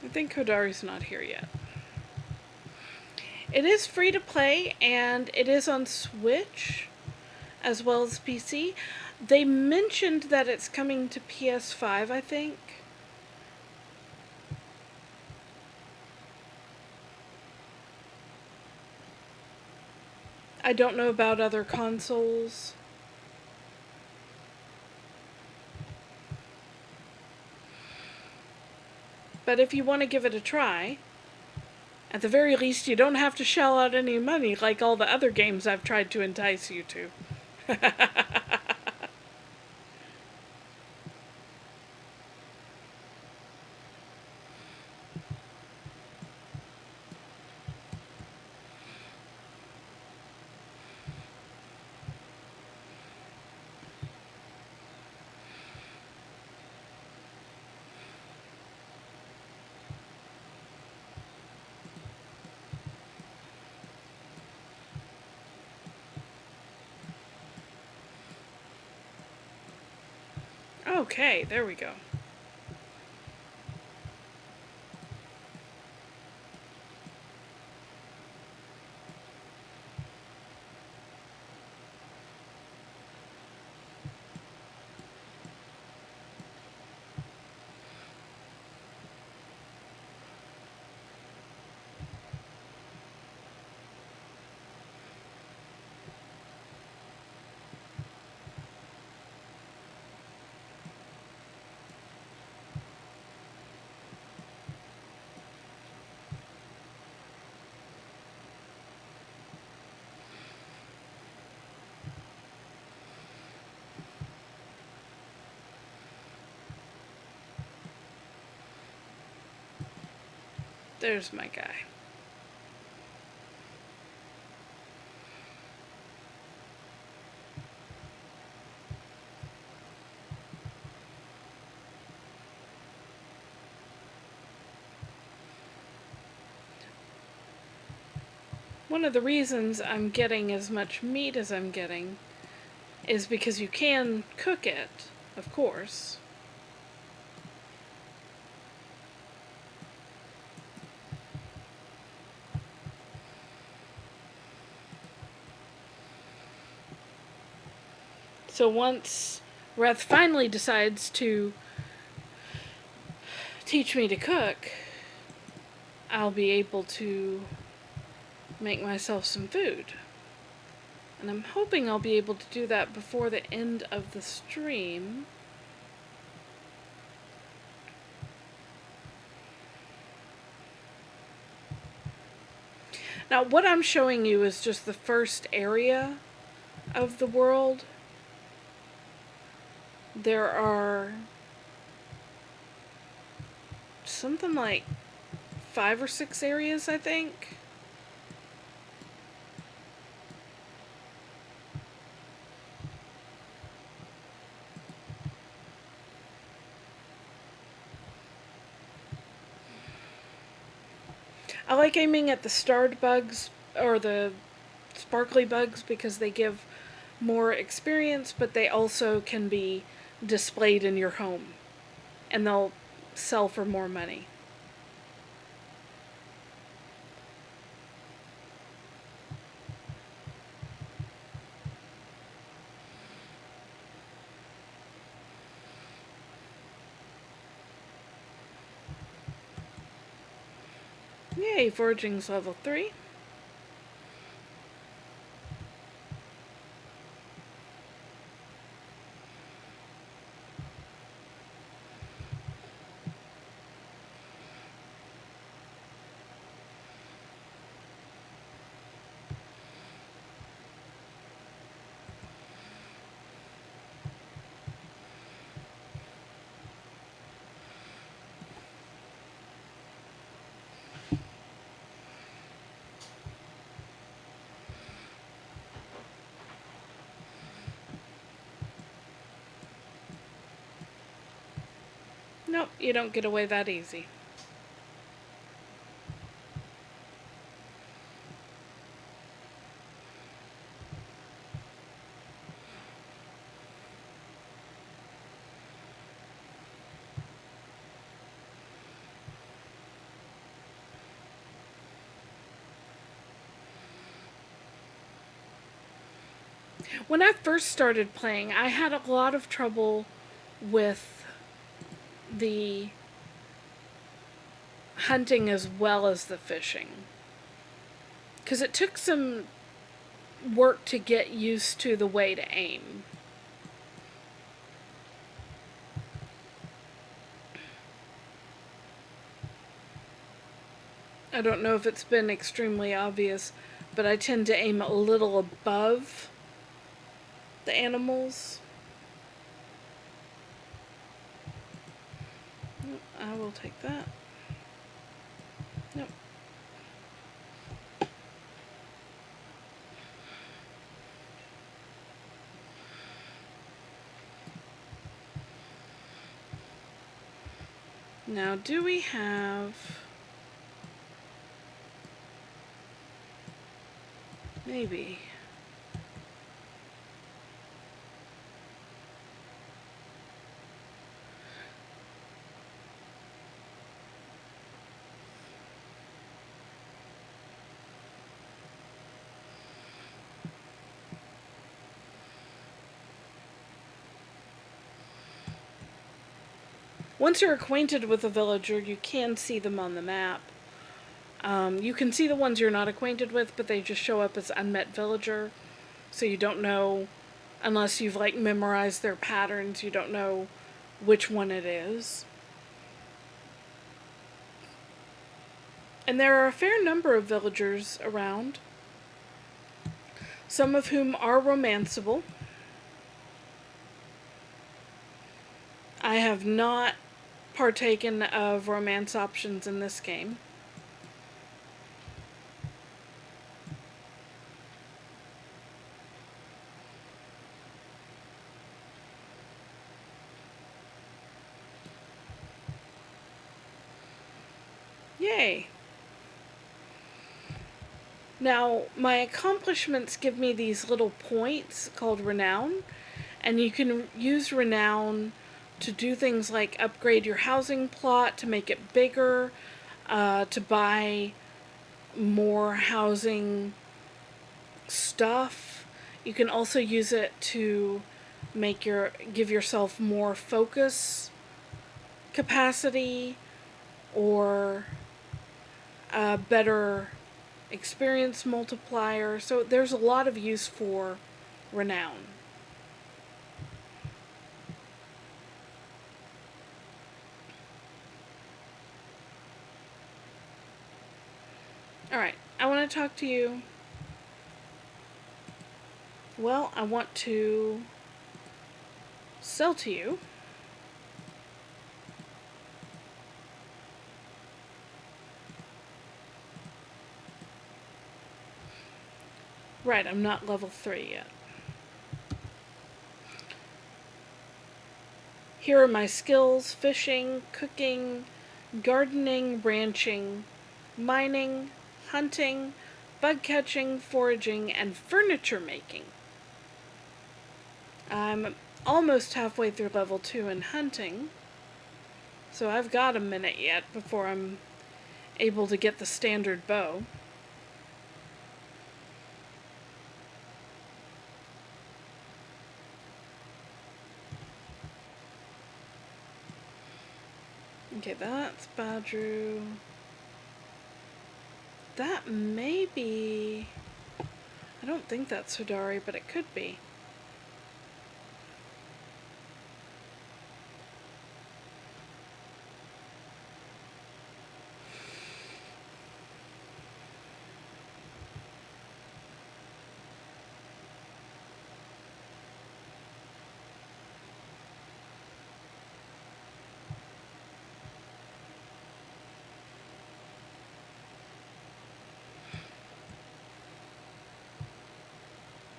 I think Hodari's not here yet. It is free to play, and it is on Switch as well as PC. They mentioned that it's coming to PS5, I think. I don't know about other consoles. But if you want to give it a try, at the very least, you don't have to shell out any money like all the other games I've tried to entice you to. Okay, there we go. There's my guy. One of the reasons I'm getting as much meat as I'm getting is because you can cook it, of course. So once Reth finally decides to teach me to cook, I'll be able to make myself some food. And I'm hoping I'll be able to do that before the end of the stream. Now, what I'm showing you is just the first area of the world. There are something like 5 or 6 areas, I think. I like aiming at the starred bugs or the sparkly bugs because they give more experience, but they also can be displayed in your home and they'll sell for more money. Yay, foraging's level 3. Nope, you don't get away that easy. When I first started playing, I had a lot of trouble with the hunting as well as the fishing. Because it took some work to get used to the way to aim. I don't know if it's been extremely obvious, but I tend to aim a little above the animals. Nope, I will take that. Nope. Now, do we have... Maybe. Once you're acquainted with a villager, you can see them on the map. You can see the ones you're not acquainted with, but they just show up as unmet villager. So you don't know, unless you've like memorized their patterns, you don't know which one it is. And there are a fair number of villagers around, some of whom are romanceable. I have not partaken of romance options in this game. Yay! Now, my accomplishments give me these little points called renown, and you can use renown to do things like upgrade your housing plot, to make it bigger, to buy more housing stuff. You can also use it to give yourself more focus capacity, or a better experience multiplier. So there's a lot of use for renown. Alright, I want to talk to you. Well, I want to sell to you. Right, I'm not level 3 yet. Here are my skills: fishing, cooking, gardening, ranching, mining, hunting, bug catching, foraging, and furniture making. I'm almost halfway through level 2 in hunting, so I've got a minute yet before I'm able to get the standard bow. Okay, that's Badru. That may be... I don't think that's Sudari, but it could be.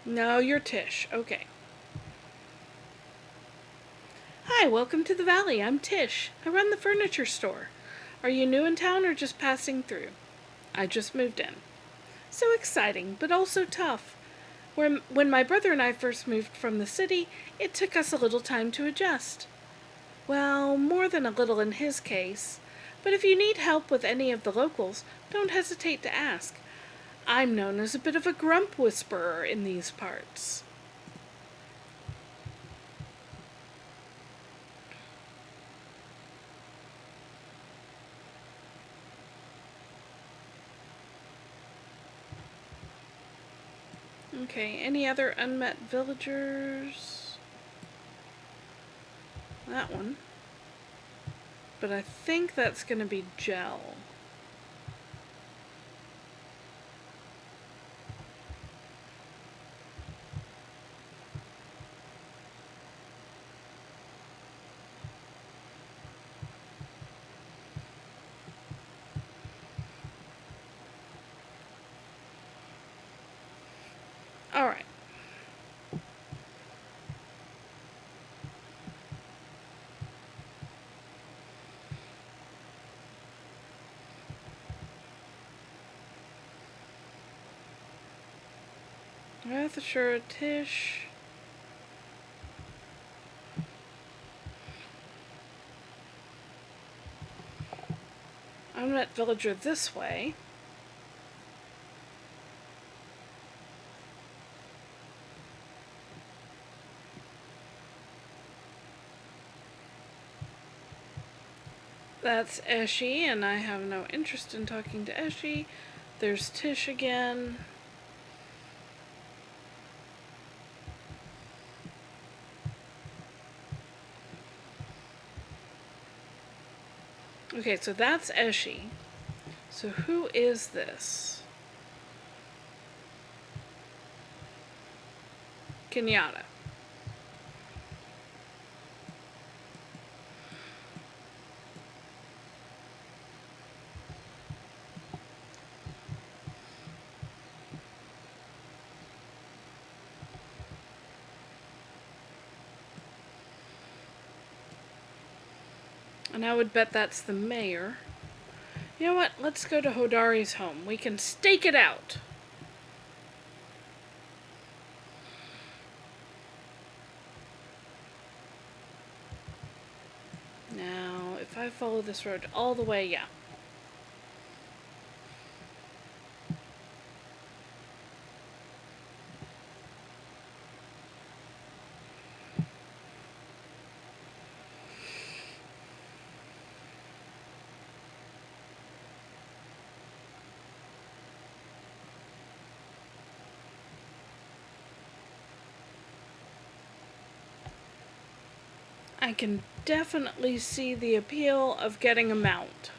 No, you're Tish. Okay. Hi, welcome to the Valley. I'm Tish. I run the furniture store. Are you new in town or just passing through? I just moved in. So exciting, but also tough. When my brother and I first moved from the city, it took us a little time to adjust. Well, more than a little in his case. But if you need help with any of the locals, don't hesitate to ask. I'm known as a bit of a grump whisperer in these parts. Okay, any other unmet villagers? That one. But I think that's going to be Gel. Alright. Rather Tish. Unmet villager this way. That's Eshi, and I have no interest in talking to Eshi. There's Tish again. Okay, so that's Eshi. So who is this? Kenyatta. And I would bet that's the mayor. You know what? Let's go to Hodari's home. We can stake it out. Now, if I follow this road all the way, yeah. I can definitely see the appeal of getting a mount.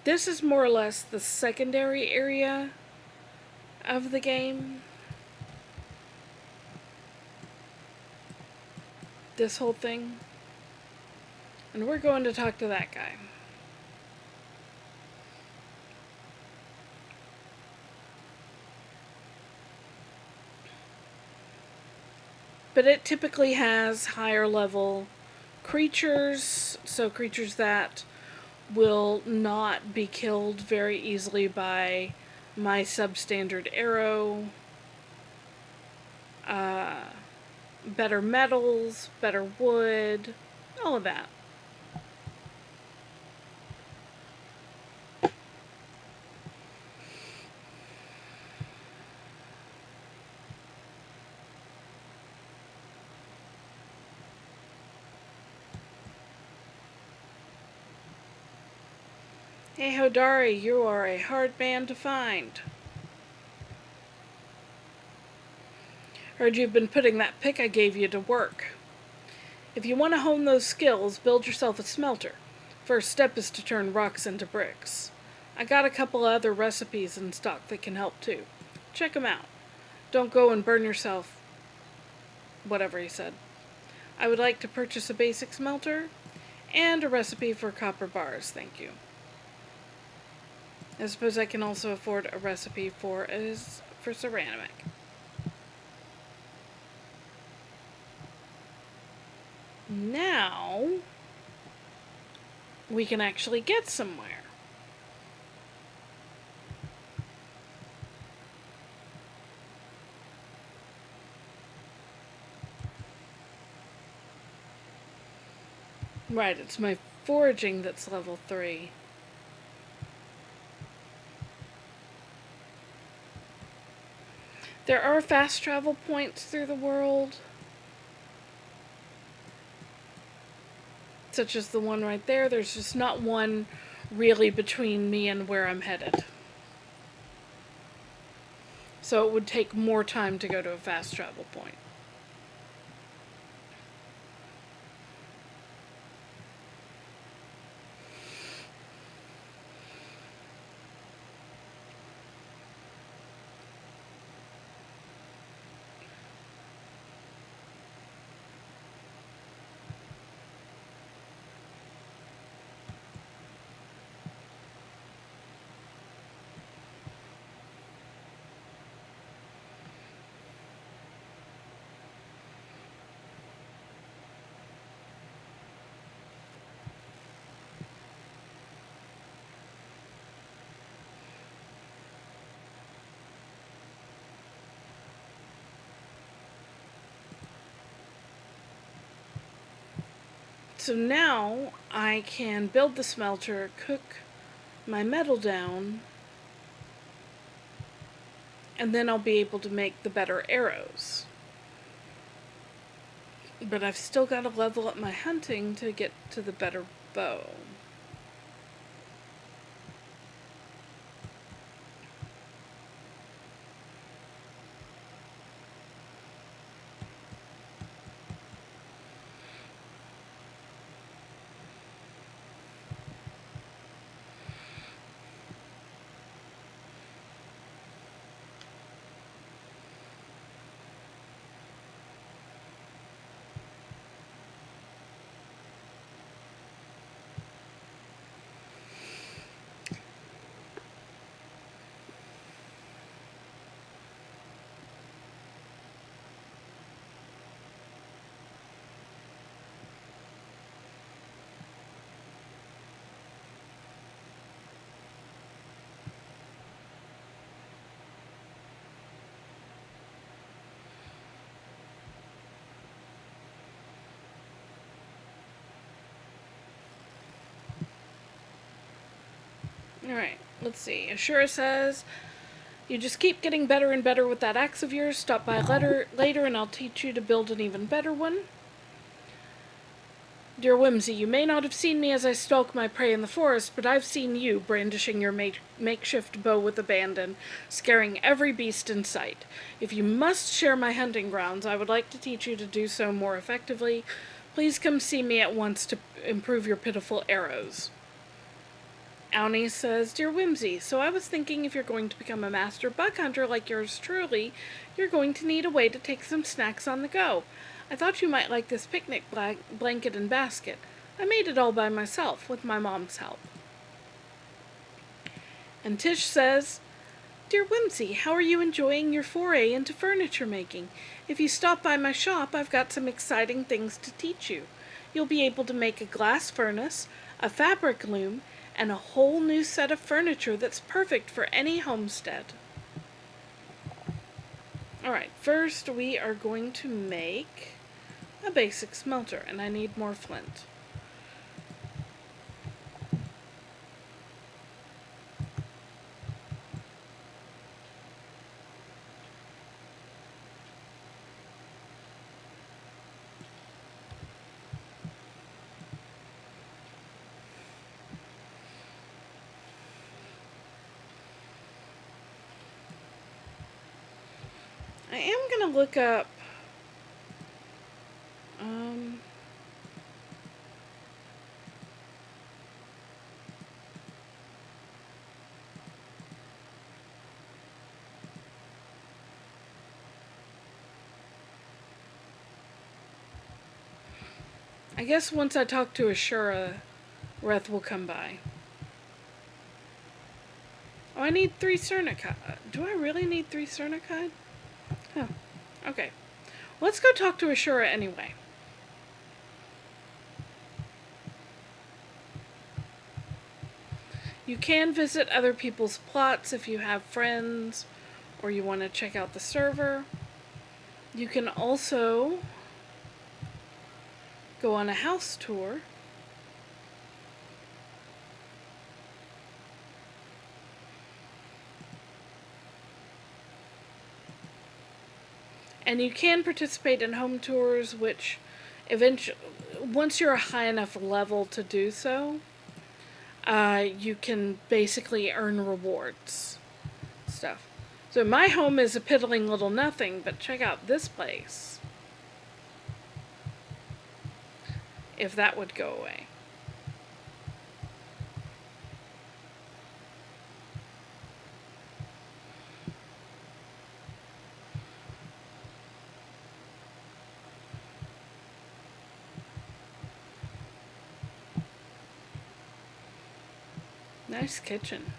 This is more or less the secondary area of the game. This whole thing. And we're going to talk to that guy. But it typically has higher level creatures, so creatures that will not be killed very easily by my substandard arrow. Better metals, better wood, all of that. Hey Hodari, you are a hard man to find. Heard you've been putting that pick I gave you to work. If you want to hone those skills, build yourself a smelter. First step is to turn rocks into bricks. I got a couple other recipes in stock that can help too. Check them out. Don't go and burn yourself. Whatever he said. I would like to purchase a basic smelter and a recipe for copper bars, thank you. I suppose I can also afford a recipe for ceramic. Now we can actually get somewhere. Right, it's my foraging that's level 3. There are fast travel points through the world, such as the one right there. There's just not one really between me and where I'm headed. So it would take more time to go to a fast travel point. So now I can build the smelter, cook my metal down, and then I'll be able to make the better arrows. But I've still got to level up my hunting to get to the better bow. Alright, let's see. Ashura says, you just keep getting better and better with that axe of yours. Stop by later and I'll teach you to build an even better one. Dear Whimsy, you may not have seen me as I stalk my prey in the forest, but I've seen you brandishing your makeshift bow with abandon, scaring every beast in sight. If you must share my hunting grounds, I would like to teach you to do so more effectively. Please come see me at once to improve your pitiful arrows. Auni says, Dear Whimsy, so I was thinking if you're going to become a master bug hunter like yours truly, you're going to need a way to take some snacks on the go. I thought you might like this picnic blanket and basket. I made it all by myself, with my mom's help. And Tish says, Dear Whimsy, how are you enjoying your foray into furniture making? If you stop by my shop, I've got some exciting things to teach you. You'll be able to make a glass furnace, a fabric loom, and a whole new set of furniture that's perfect for any homestead. Alright, first we are going to make a basic smelter, and I need more flint. I am gonna look up I guess once I talk to Ashura, Reth will come by. Oh, I need 3 Cernicide. Do I really need 3 Cernicide? Huh. Okay. Let's go talk to Ashura anyway. You can visit other people's plots if you have friends or you want to check out the server. You can also go on a house tour. And you can participate in home tours, which eventually, once you're a high enough level to do so, you can basically earn rewards stuff. So my home is a piddling little nothing, but check out this place. If that would go away. Nice kitchen.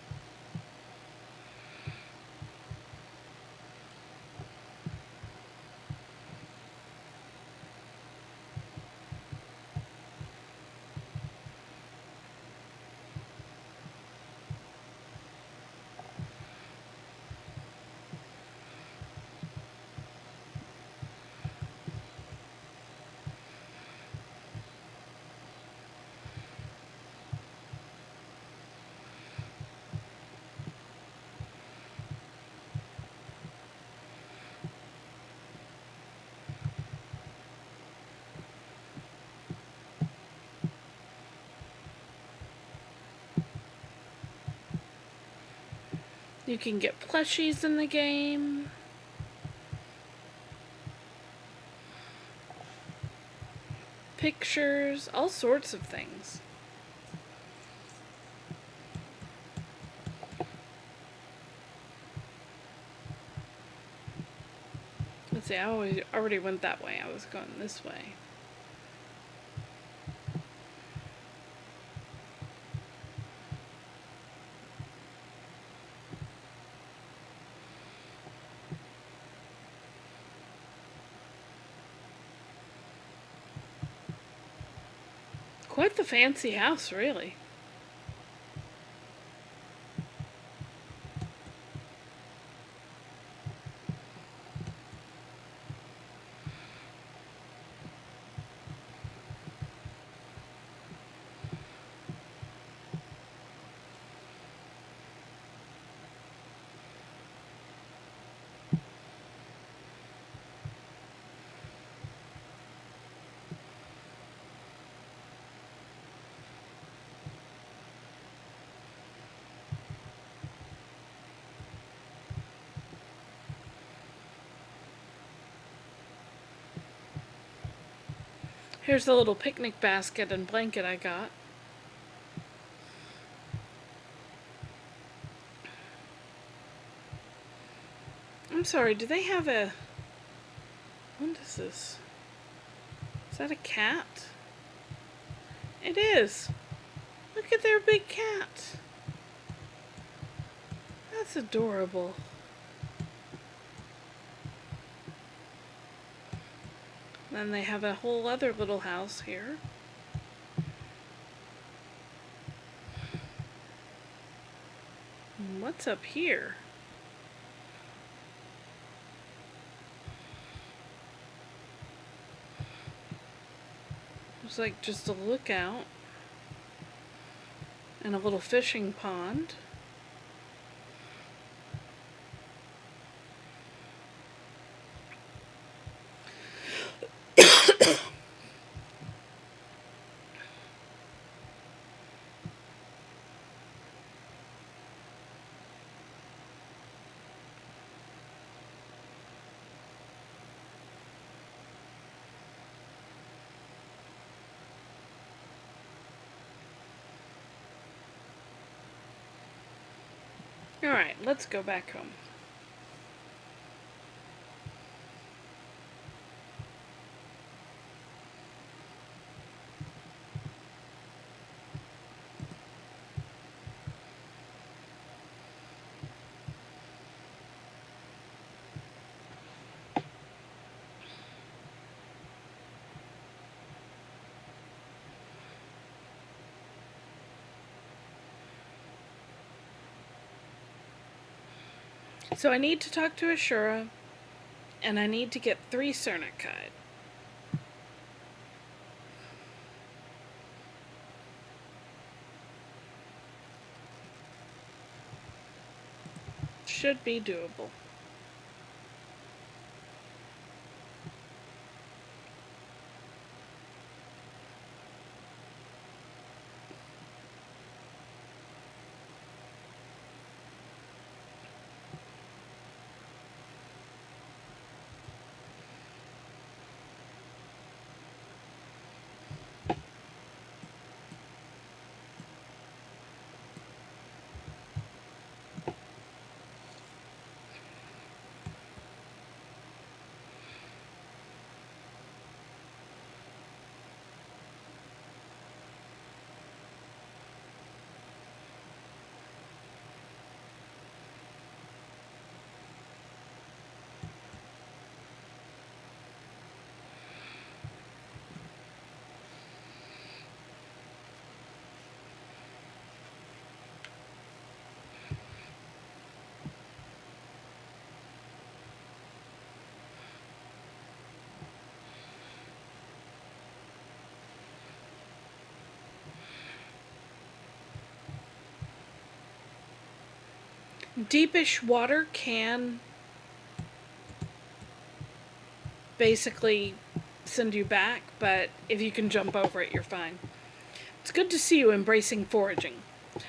You can get plushies in the game. Pictures, all sorts of things. Let's see, I already went that way. I was going this way. Quite the fancy house, really. Here's the little picnic basket and blanket I got. I'm sorry, do they have a... What is this? Is that a cat? It is! Look at their big cat! That's adorable. Then they have a whole other little house here. What's up here? Looks like just a lookout. And a little fishing pond. Alright, let's go back home. So I need to talk to Ashura, and I need to get 3 Cernicide. Should be doable. Deepish water can basically send you back, but if you can jump over it, you're fine. It's good to see you embracing foraging.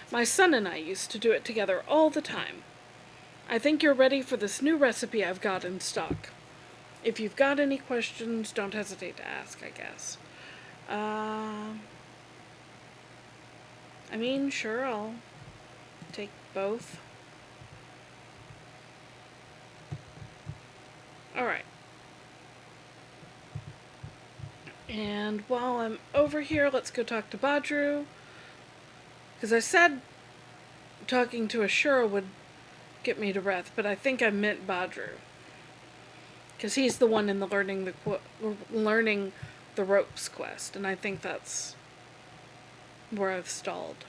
My son and I used to do it together all the time. I think you're ready for this new recipe I've got in stock. If you've got any questions, don't hesitate to ask, I guess. Sure, I'll take both. Alright. And while I'm over here, let's go talk to Badru. Because I said talking to Ashura would get me to Reth, but I think I meant Badru. Because he's the one in the learning the ropes quest, and I think that's where I've stalled.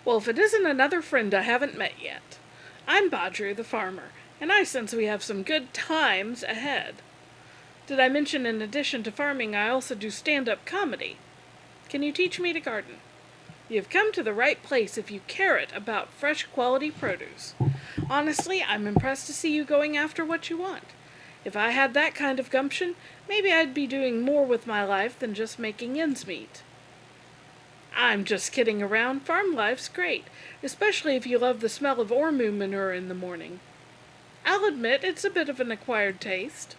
Well, if it isn't another friend I haven't met yet. I'm Badru the farmer, and I sense we have some good times ahead. Did I mention in addition to farming I also do stand-up comedy? Can you teach me to garden? You've come to the right place if you care about fresh quality produce. Honestly, I'm impressed to see you going after what you want. If I had that kind of gumption, maybe I'd be doing more with my life than just making ends meet. I'm just kidding around. Farm life's great, especially if you love the smell of Ormu manure in the morning. I'll admit it's a bit of an acquired taste.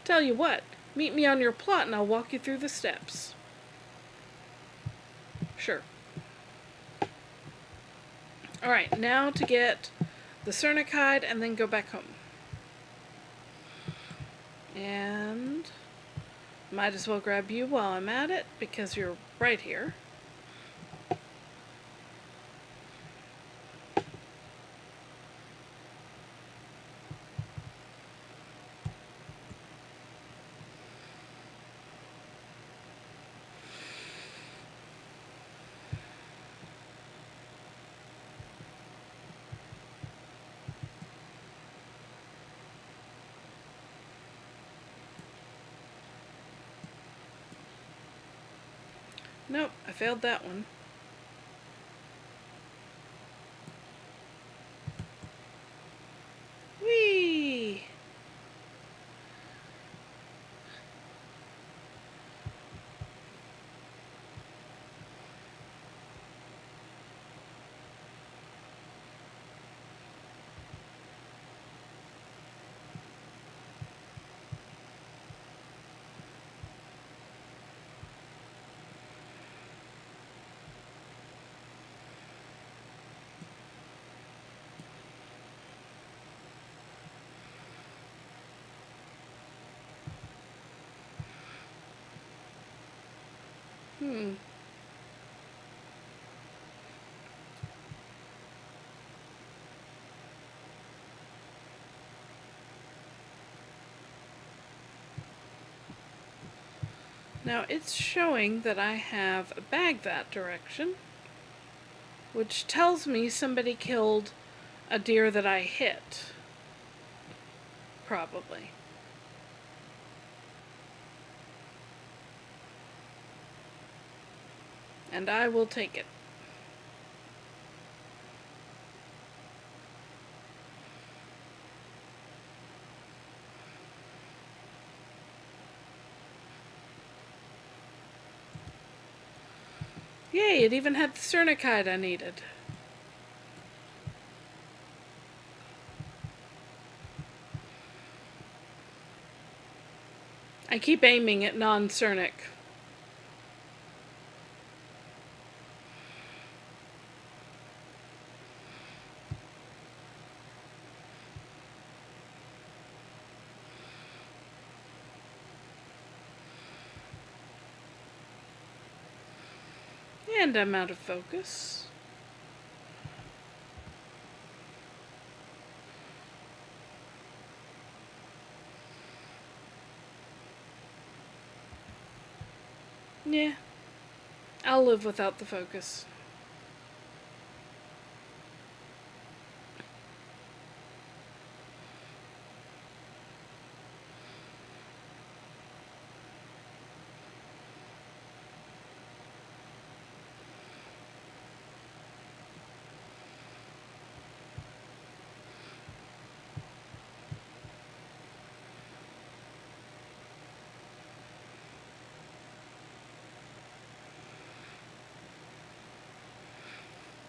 Tell you what, meet me on your plot and I'll walk you through the steps. Sure. Alright, now to get the Cernicide and then go back home. And might as well grab you while I'm at it because you're right here. Nope, I failed that one. Whee! Hmm. Now it's showing that I have a bag that direction, which tells me somebody killed a deer that I hit. Probably. And I will take it. Yay, it even had the cernicide I needed. I keep aiming at non-cernic. And I'm out of focus. Yeah, I'll live without the focus.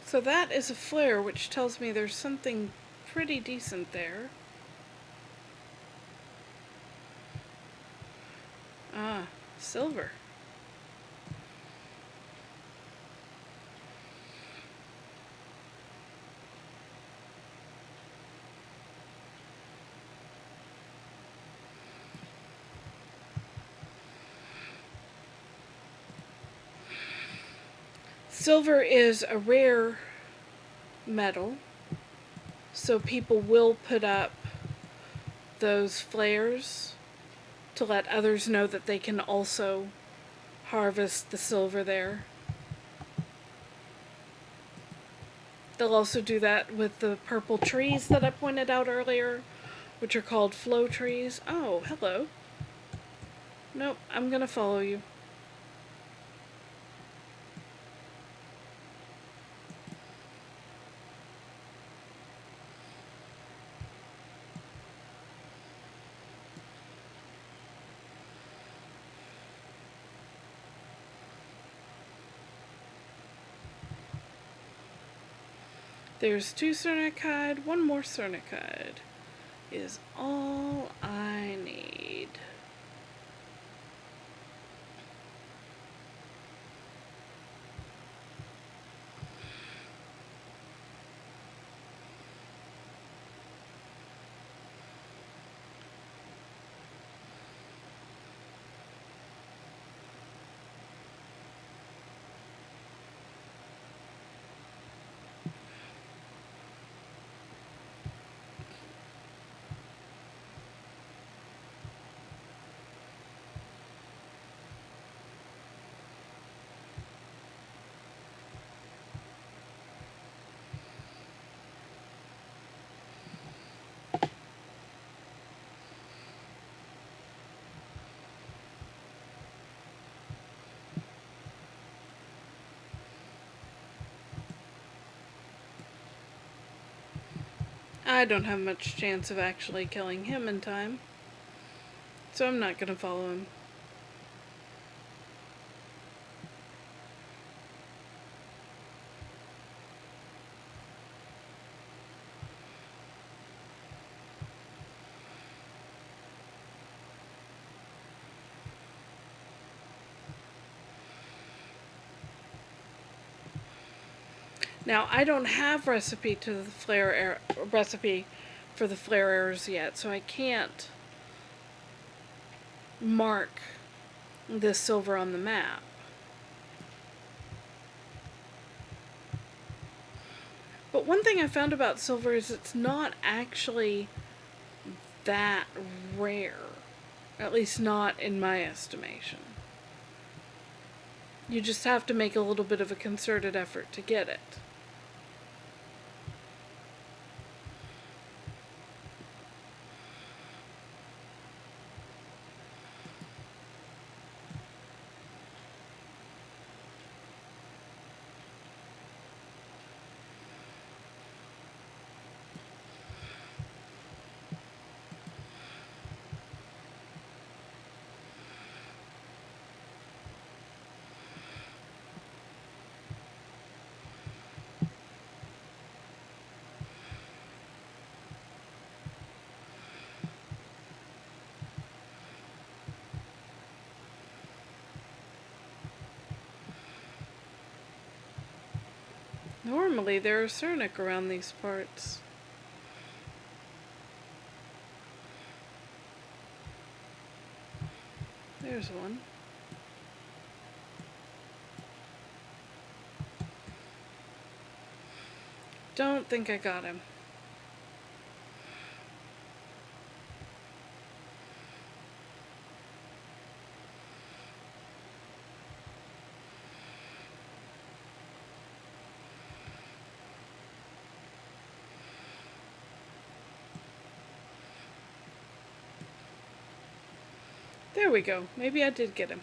So that is a flare, which tells me there's something pretty decent there. Ah, silver. Silver is a rare metal, so people will put up those flares to let others know that they can also harvest the silver there. They'll also do that with the purple trees that I pointed out earlier, which are called flow trees. Oh, hello. Nope, I'm gonna follow you. There's 2 cernicide, 1 more cernicide is all I need. I don't have much chance of actually killing him in time, so I'm not gonna follow him. Now, I don't have recipe for the flare errors yet, so I can't mark this silver on the map. But one thing I found about silver is it's not actually that rare. At least not in my estimation. You just have to make a little bit of a concerted effort to get it. Normally there are Cernic around these parts. There's one. Don't think I got him. There we go. Maybe I did get him.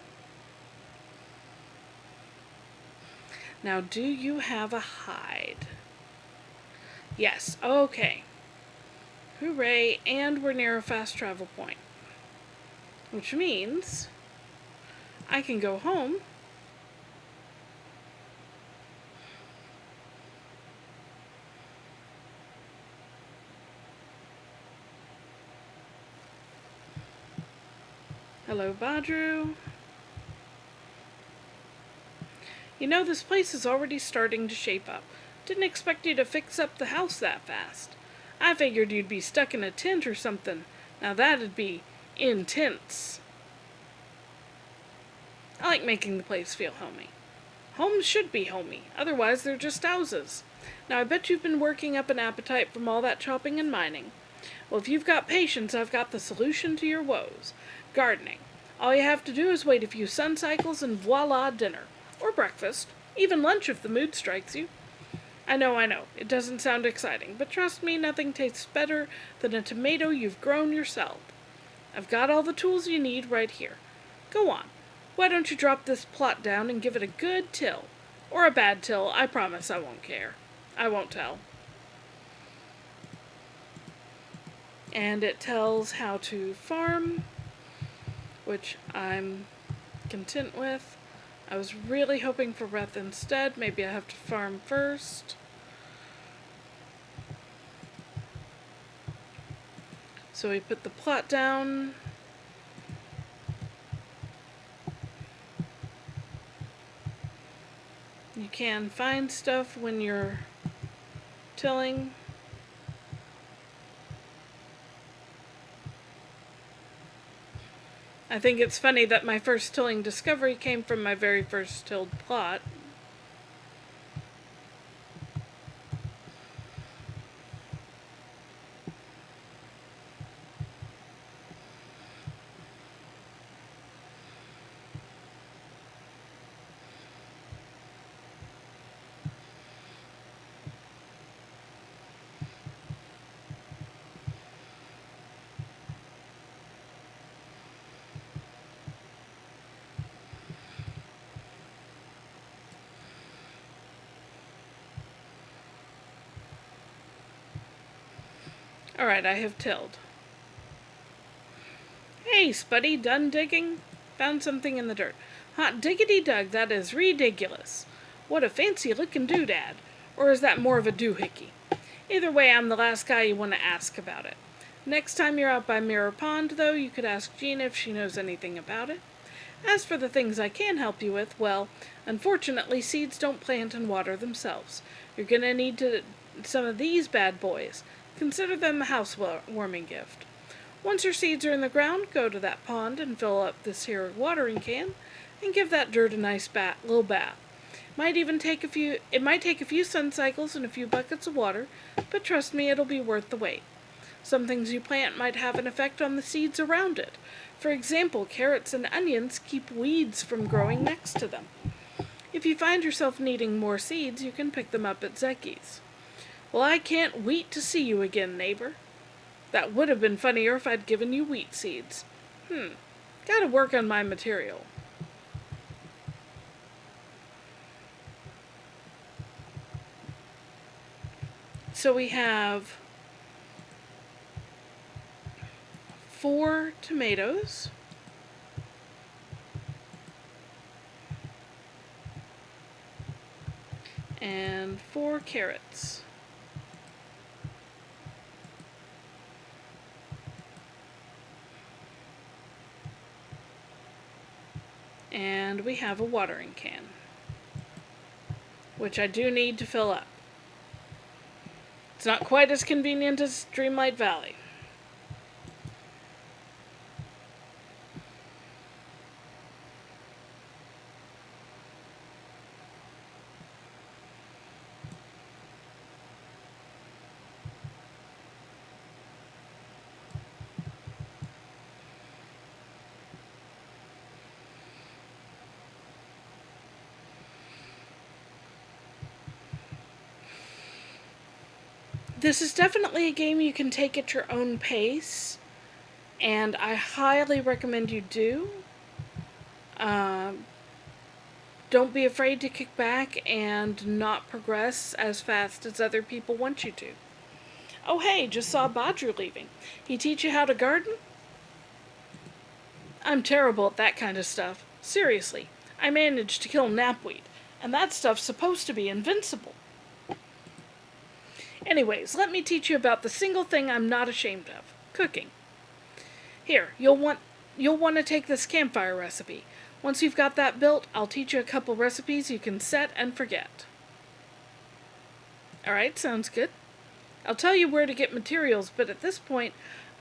Now, do you have a hide? Yes. Okay. Hooray. And we're near a fast travel point. Which means I can go home. Hello, Badru. You know, this place is already starting to shape up. Didn't expect you to fix up the house that fast. I figured you'd be stuck in a tent or something. Now that'd be intense. I like making the place feel homey. Homes should be homey, otherwise they're just houses. Now I bet you've been working up an appetite from all that chopping and mining. Well, if you've got patience, I've got the solution to your woes. Gardening. All you have to do is wait a few sun cycles and voila, dinner. Or breakfast. Even lunch if the mood strikes you. I know, it doesn't sound exciting, but trust me, nothing tastes better than a tomato you've grown yourself. I've got all the tools you need right here. Go on. Why don't you drop this plot down and give it a good till? Or a bad till, I promise I won't care. I won't tell. And it tells how to farm, which I'm content with. I was really hoping for breath instead. Maybe I have to farm first. So we put the plot down. You can find stuff when you're tilling. I think it's funny that my first tilling discovery came from my very first tilled plot. Alright, I have tilled. Hey, Spuddy, done digging? Found something in the dirt. Hot diggity dug, that is ridiculous. What a fancy looking doodad. Or is that more of a doohickey? Either way, I'm the last guy you want to ask about it. Next time you're out by Mirror Pond, though, you could ask Gina if she knows anything about it. As for the things I can help you with, well, unfortunately, seeds don't plant and water themselves. You're gonna need some of these bad boys. Consider them a housewarming gift. Once your seeds are in the ground, go to that pond and fill up this here watering can, and give that dirt a nice little bath. It might take a few sun cycles and a few buckets of water, but trust me, it'll be worth the wait. Some things you plant might have an effect on the seeds around it. For example, carrots and onions keep weeds from growing next to them. If you find yourself needing more seeds, you can pick them up at Zeki's. Well, I can't wait to see you again, neighbor. That would have been funnier if I'd given you wheat seeds. Gotta work on my material. So we have 4 tomatoes. And 4 carrots. And we have a watering can, which I do need to fill up. It's not quite as convenient as Dreamlight Valley. This is definitely a game you can take at your own pace, and I highly recommend you do. Don't be afraid to kick back and not progress as fast as other people want you to. Oh hey, just saw Badru leaving. He teach you how to garden? I'm terrible at that kind of stuff. Seriously, I managed to kill knapweed, and that stuff's supposed to be invincible. Anyways, let me teach you about the single thing I'm not ashamed of. Cooking. Here, you'll want to take this campfire recipe. Once you've got that built, I'll teach you a couple recipes you can set and forget. Alright, sounds good. I'll tell you where to get materials, but at this point,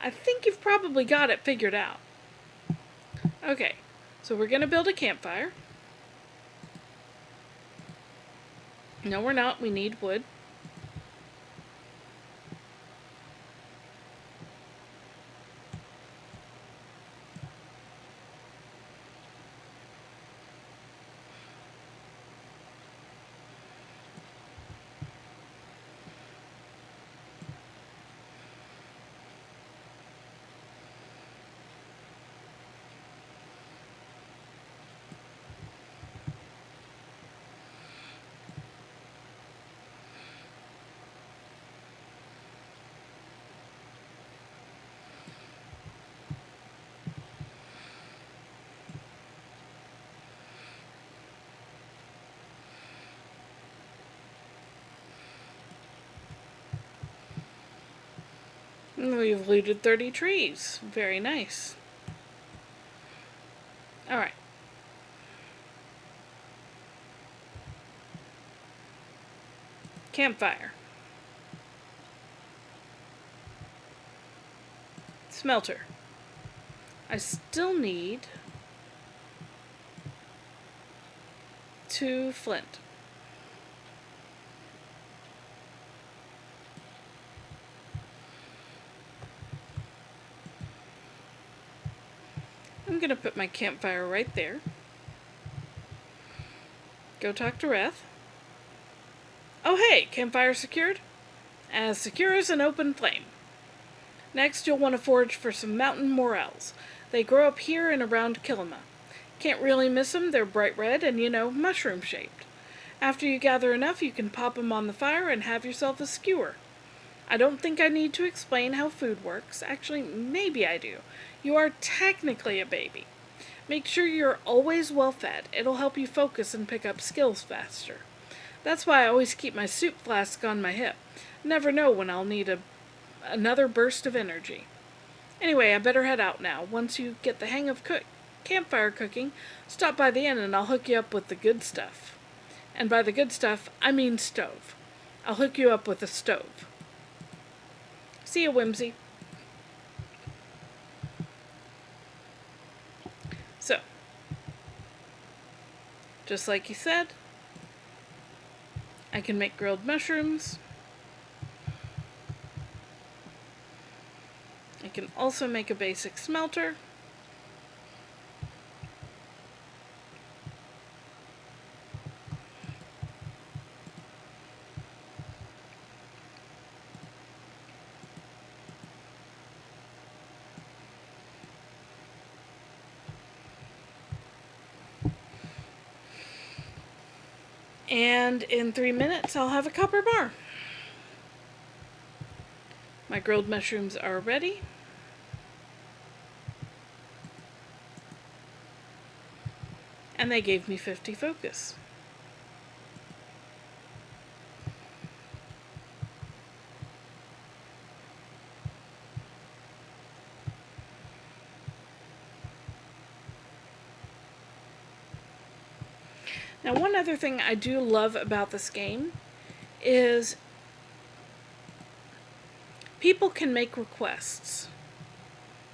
I think you've probably got it figured out. Okay, so we're going to build a campfire. No, we're not. We need wood. We've looted 30 trees. Very nice. Alright. Campfire. Smelter. I still need 2 flint. I'm gonna put my campfire right there. Go talk to Reth. Oh hey, campfire secured? As secure as an open flame. Next, you'll want to forage for some mountain morels. They grow up here and around Kilima. Can't really miss them, they're bright red and, mushroom-shaped. After you gather enough, you can pop them on the fire and have yourself a skewer. I don't think I need to explain how food works. Actually, maybe I do. You are technically a baby. Make sure you're always well-fed. It'll help you focus and pick up skills faster. That's why I always keep my soup flask on my hip. Never know when I'll need another burst of energy. Anyway, I better head out now. Once you get the hang of campfire cooking, stop by the inn and I'll hook you up with the good stuff. And by the good stuff, I mean stove. I'll hook you up with a stove. See ya, Whimsy. So, just like he said, I can make grilled mushrooms. I can also make a basic smelter. And in 3 minutes, I'll have a copper bar. My grilled mushrooms are ready. And they gave me 50 focus. Now, one other thing I do love about this game is people can make requests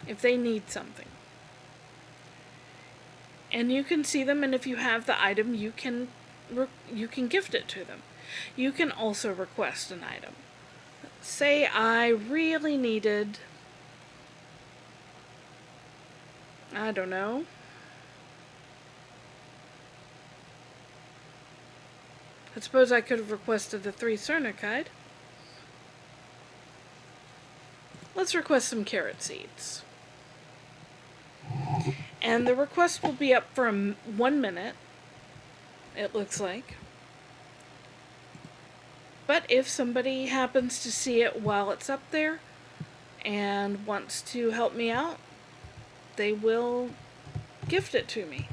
if they need something. And you can see them, and if you have the item, you can gift it to them. You can also request an item. Say I really needed, I don't know, I suppose I could have requested the 3 Cernicide. Let's request some carrot seeds. And the request will be up for 1 minute, it looks like. But if somebody happens to see it while it's up there and wants to help me out, they will gift it to me.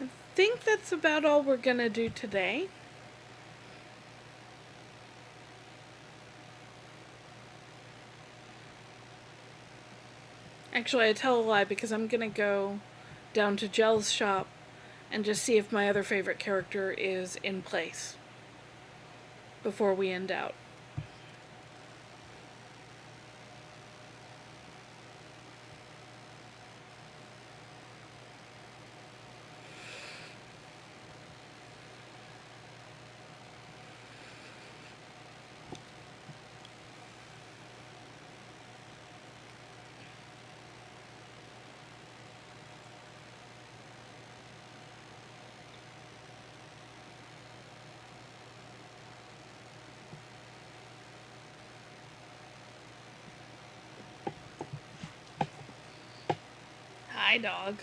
I think that's about all we're gonna do today. Actually, I tell a lie because I'm gonna go down to Gel's shop and just see if my other favorite character is in place before we end out. Hi, dog.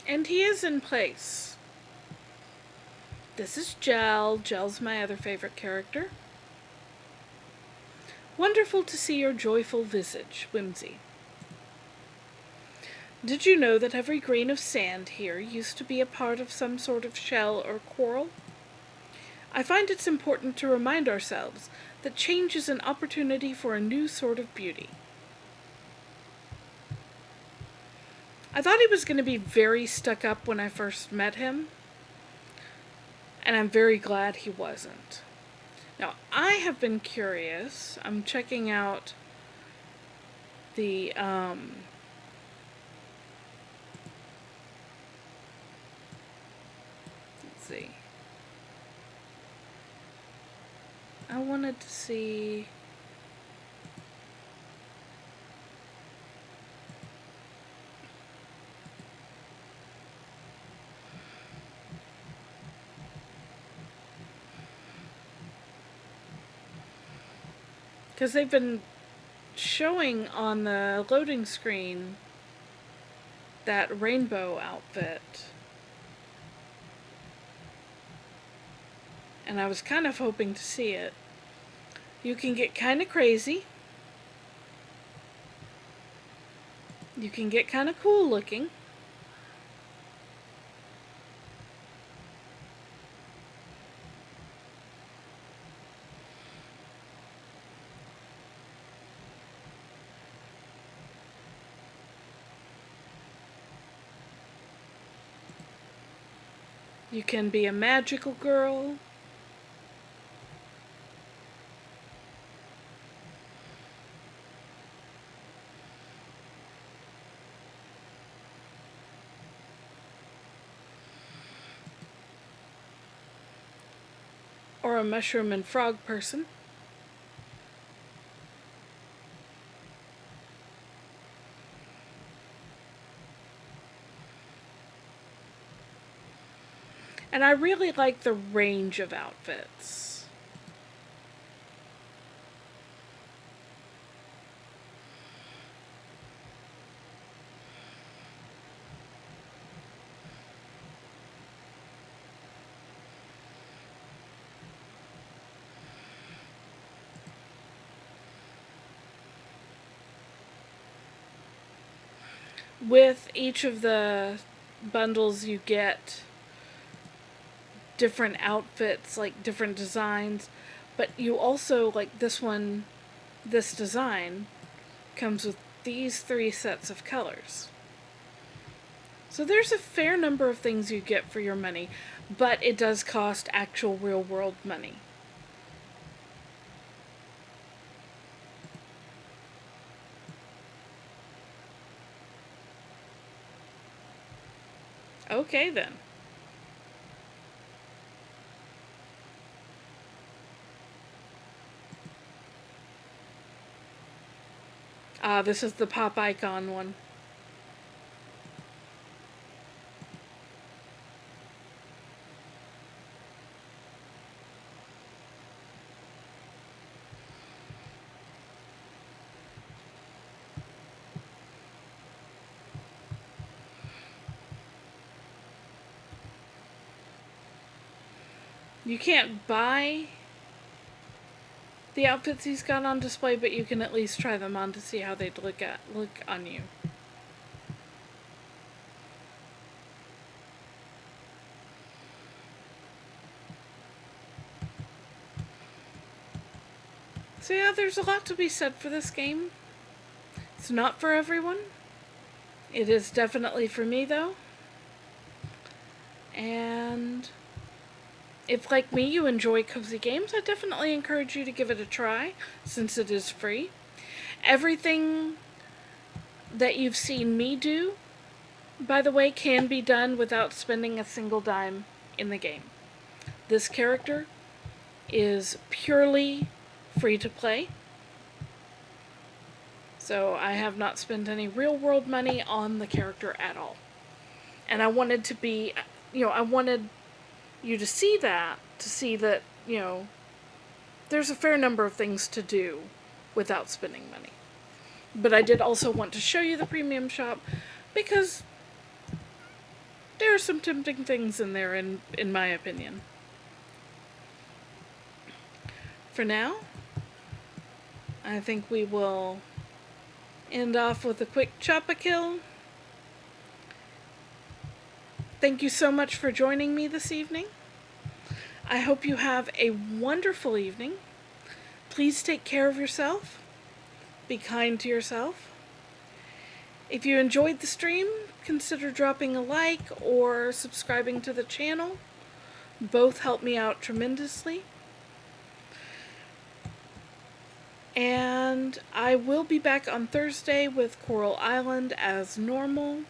And he is in place. This is Gel. Gel's my other favorite character. Wonderful to see your joyful visage, Whimsy. Did you know that every grain of sand here used to be a part of some sort of shell or coral? I find it's important to remind ourselves that change is an opportunity for a new sort of beauty. I thought he was going to be very stuck up when I first met him, and I'm very glad he wasn't. Now, I have been curious. I'm checking out the, let's see. I wanted to see... Because they've been showing on the loading screen that rainbow outfit. And I was kind of hoping to see it. You can get kind of crazy. You can get kind of cool looking. You can be a magical girl. Or a mushroom and frog person. And I really like the range of outfits. With each of the bundles you get different outfits, like different designs, but you also, like this one, this design comes with these 3 sets of colors. So there's a fair number of things you get for your money, but it does cost actual real world money. Okay then. This is the pop icon one. You can't buy the outfits he's got on display, but you can at least try them on to see how they'd look on you. So yeah, there's a lot to be said for this game. It's not for everyone. It is definitely for me, though. And if, like me, you enjoy cozy games, I definitely encourage you to give it a try, since it is free. Everything that you've seen me do, by the way, can be done without spending a single dime in the game. This character is purely free to play. So I have not spent any real world money on the character at all. And I wanted to be, I wanted you to see that, there's a fair number of things to do without spending money. But I did also want to show you the premium shop because there are some tempting things in there, in my opinion. For now, I think we will end off with a quick choppa kill. Thank you so much for joining me this evening. I hope you have a wonderful evening. Please take care of yourself. Be kind to yourself. If you enjoyed the stream, consider dropping a like or subscribing to the channel. Both help me out tremendously. And I will be back on Thursday with Coral Island as normal.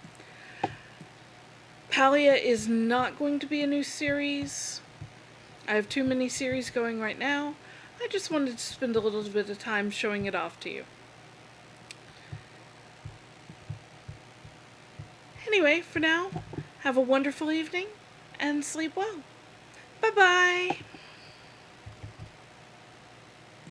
Palia is not going to be a new series. I have too many series going right now. I just wanted to spend a little bit of time showing it off to you. Anyway, for now, have a wonderful evening and sleep well. Bye-bye!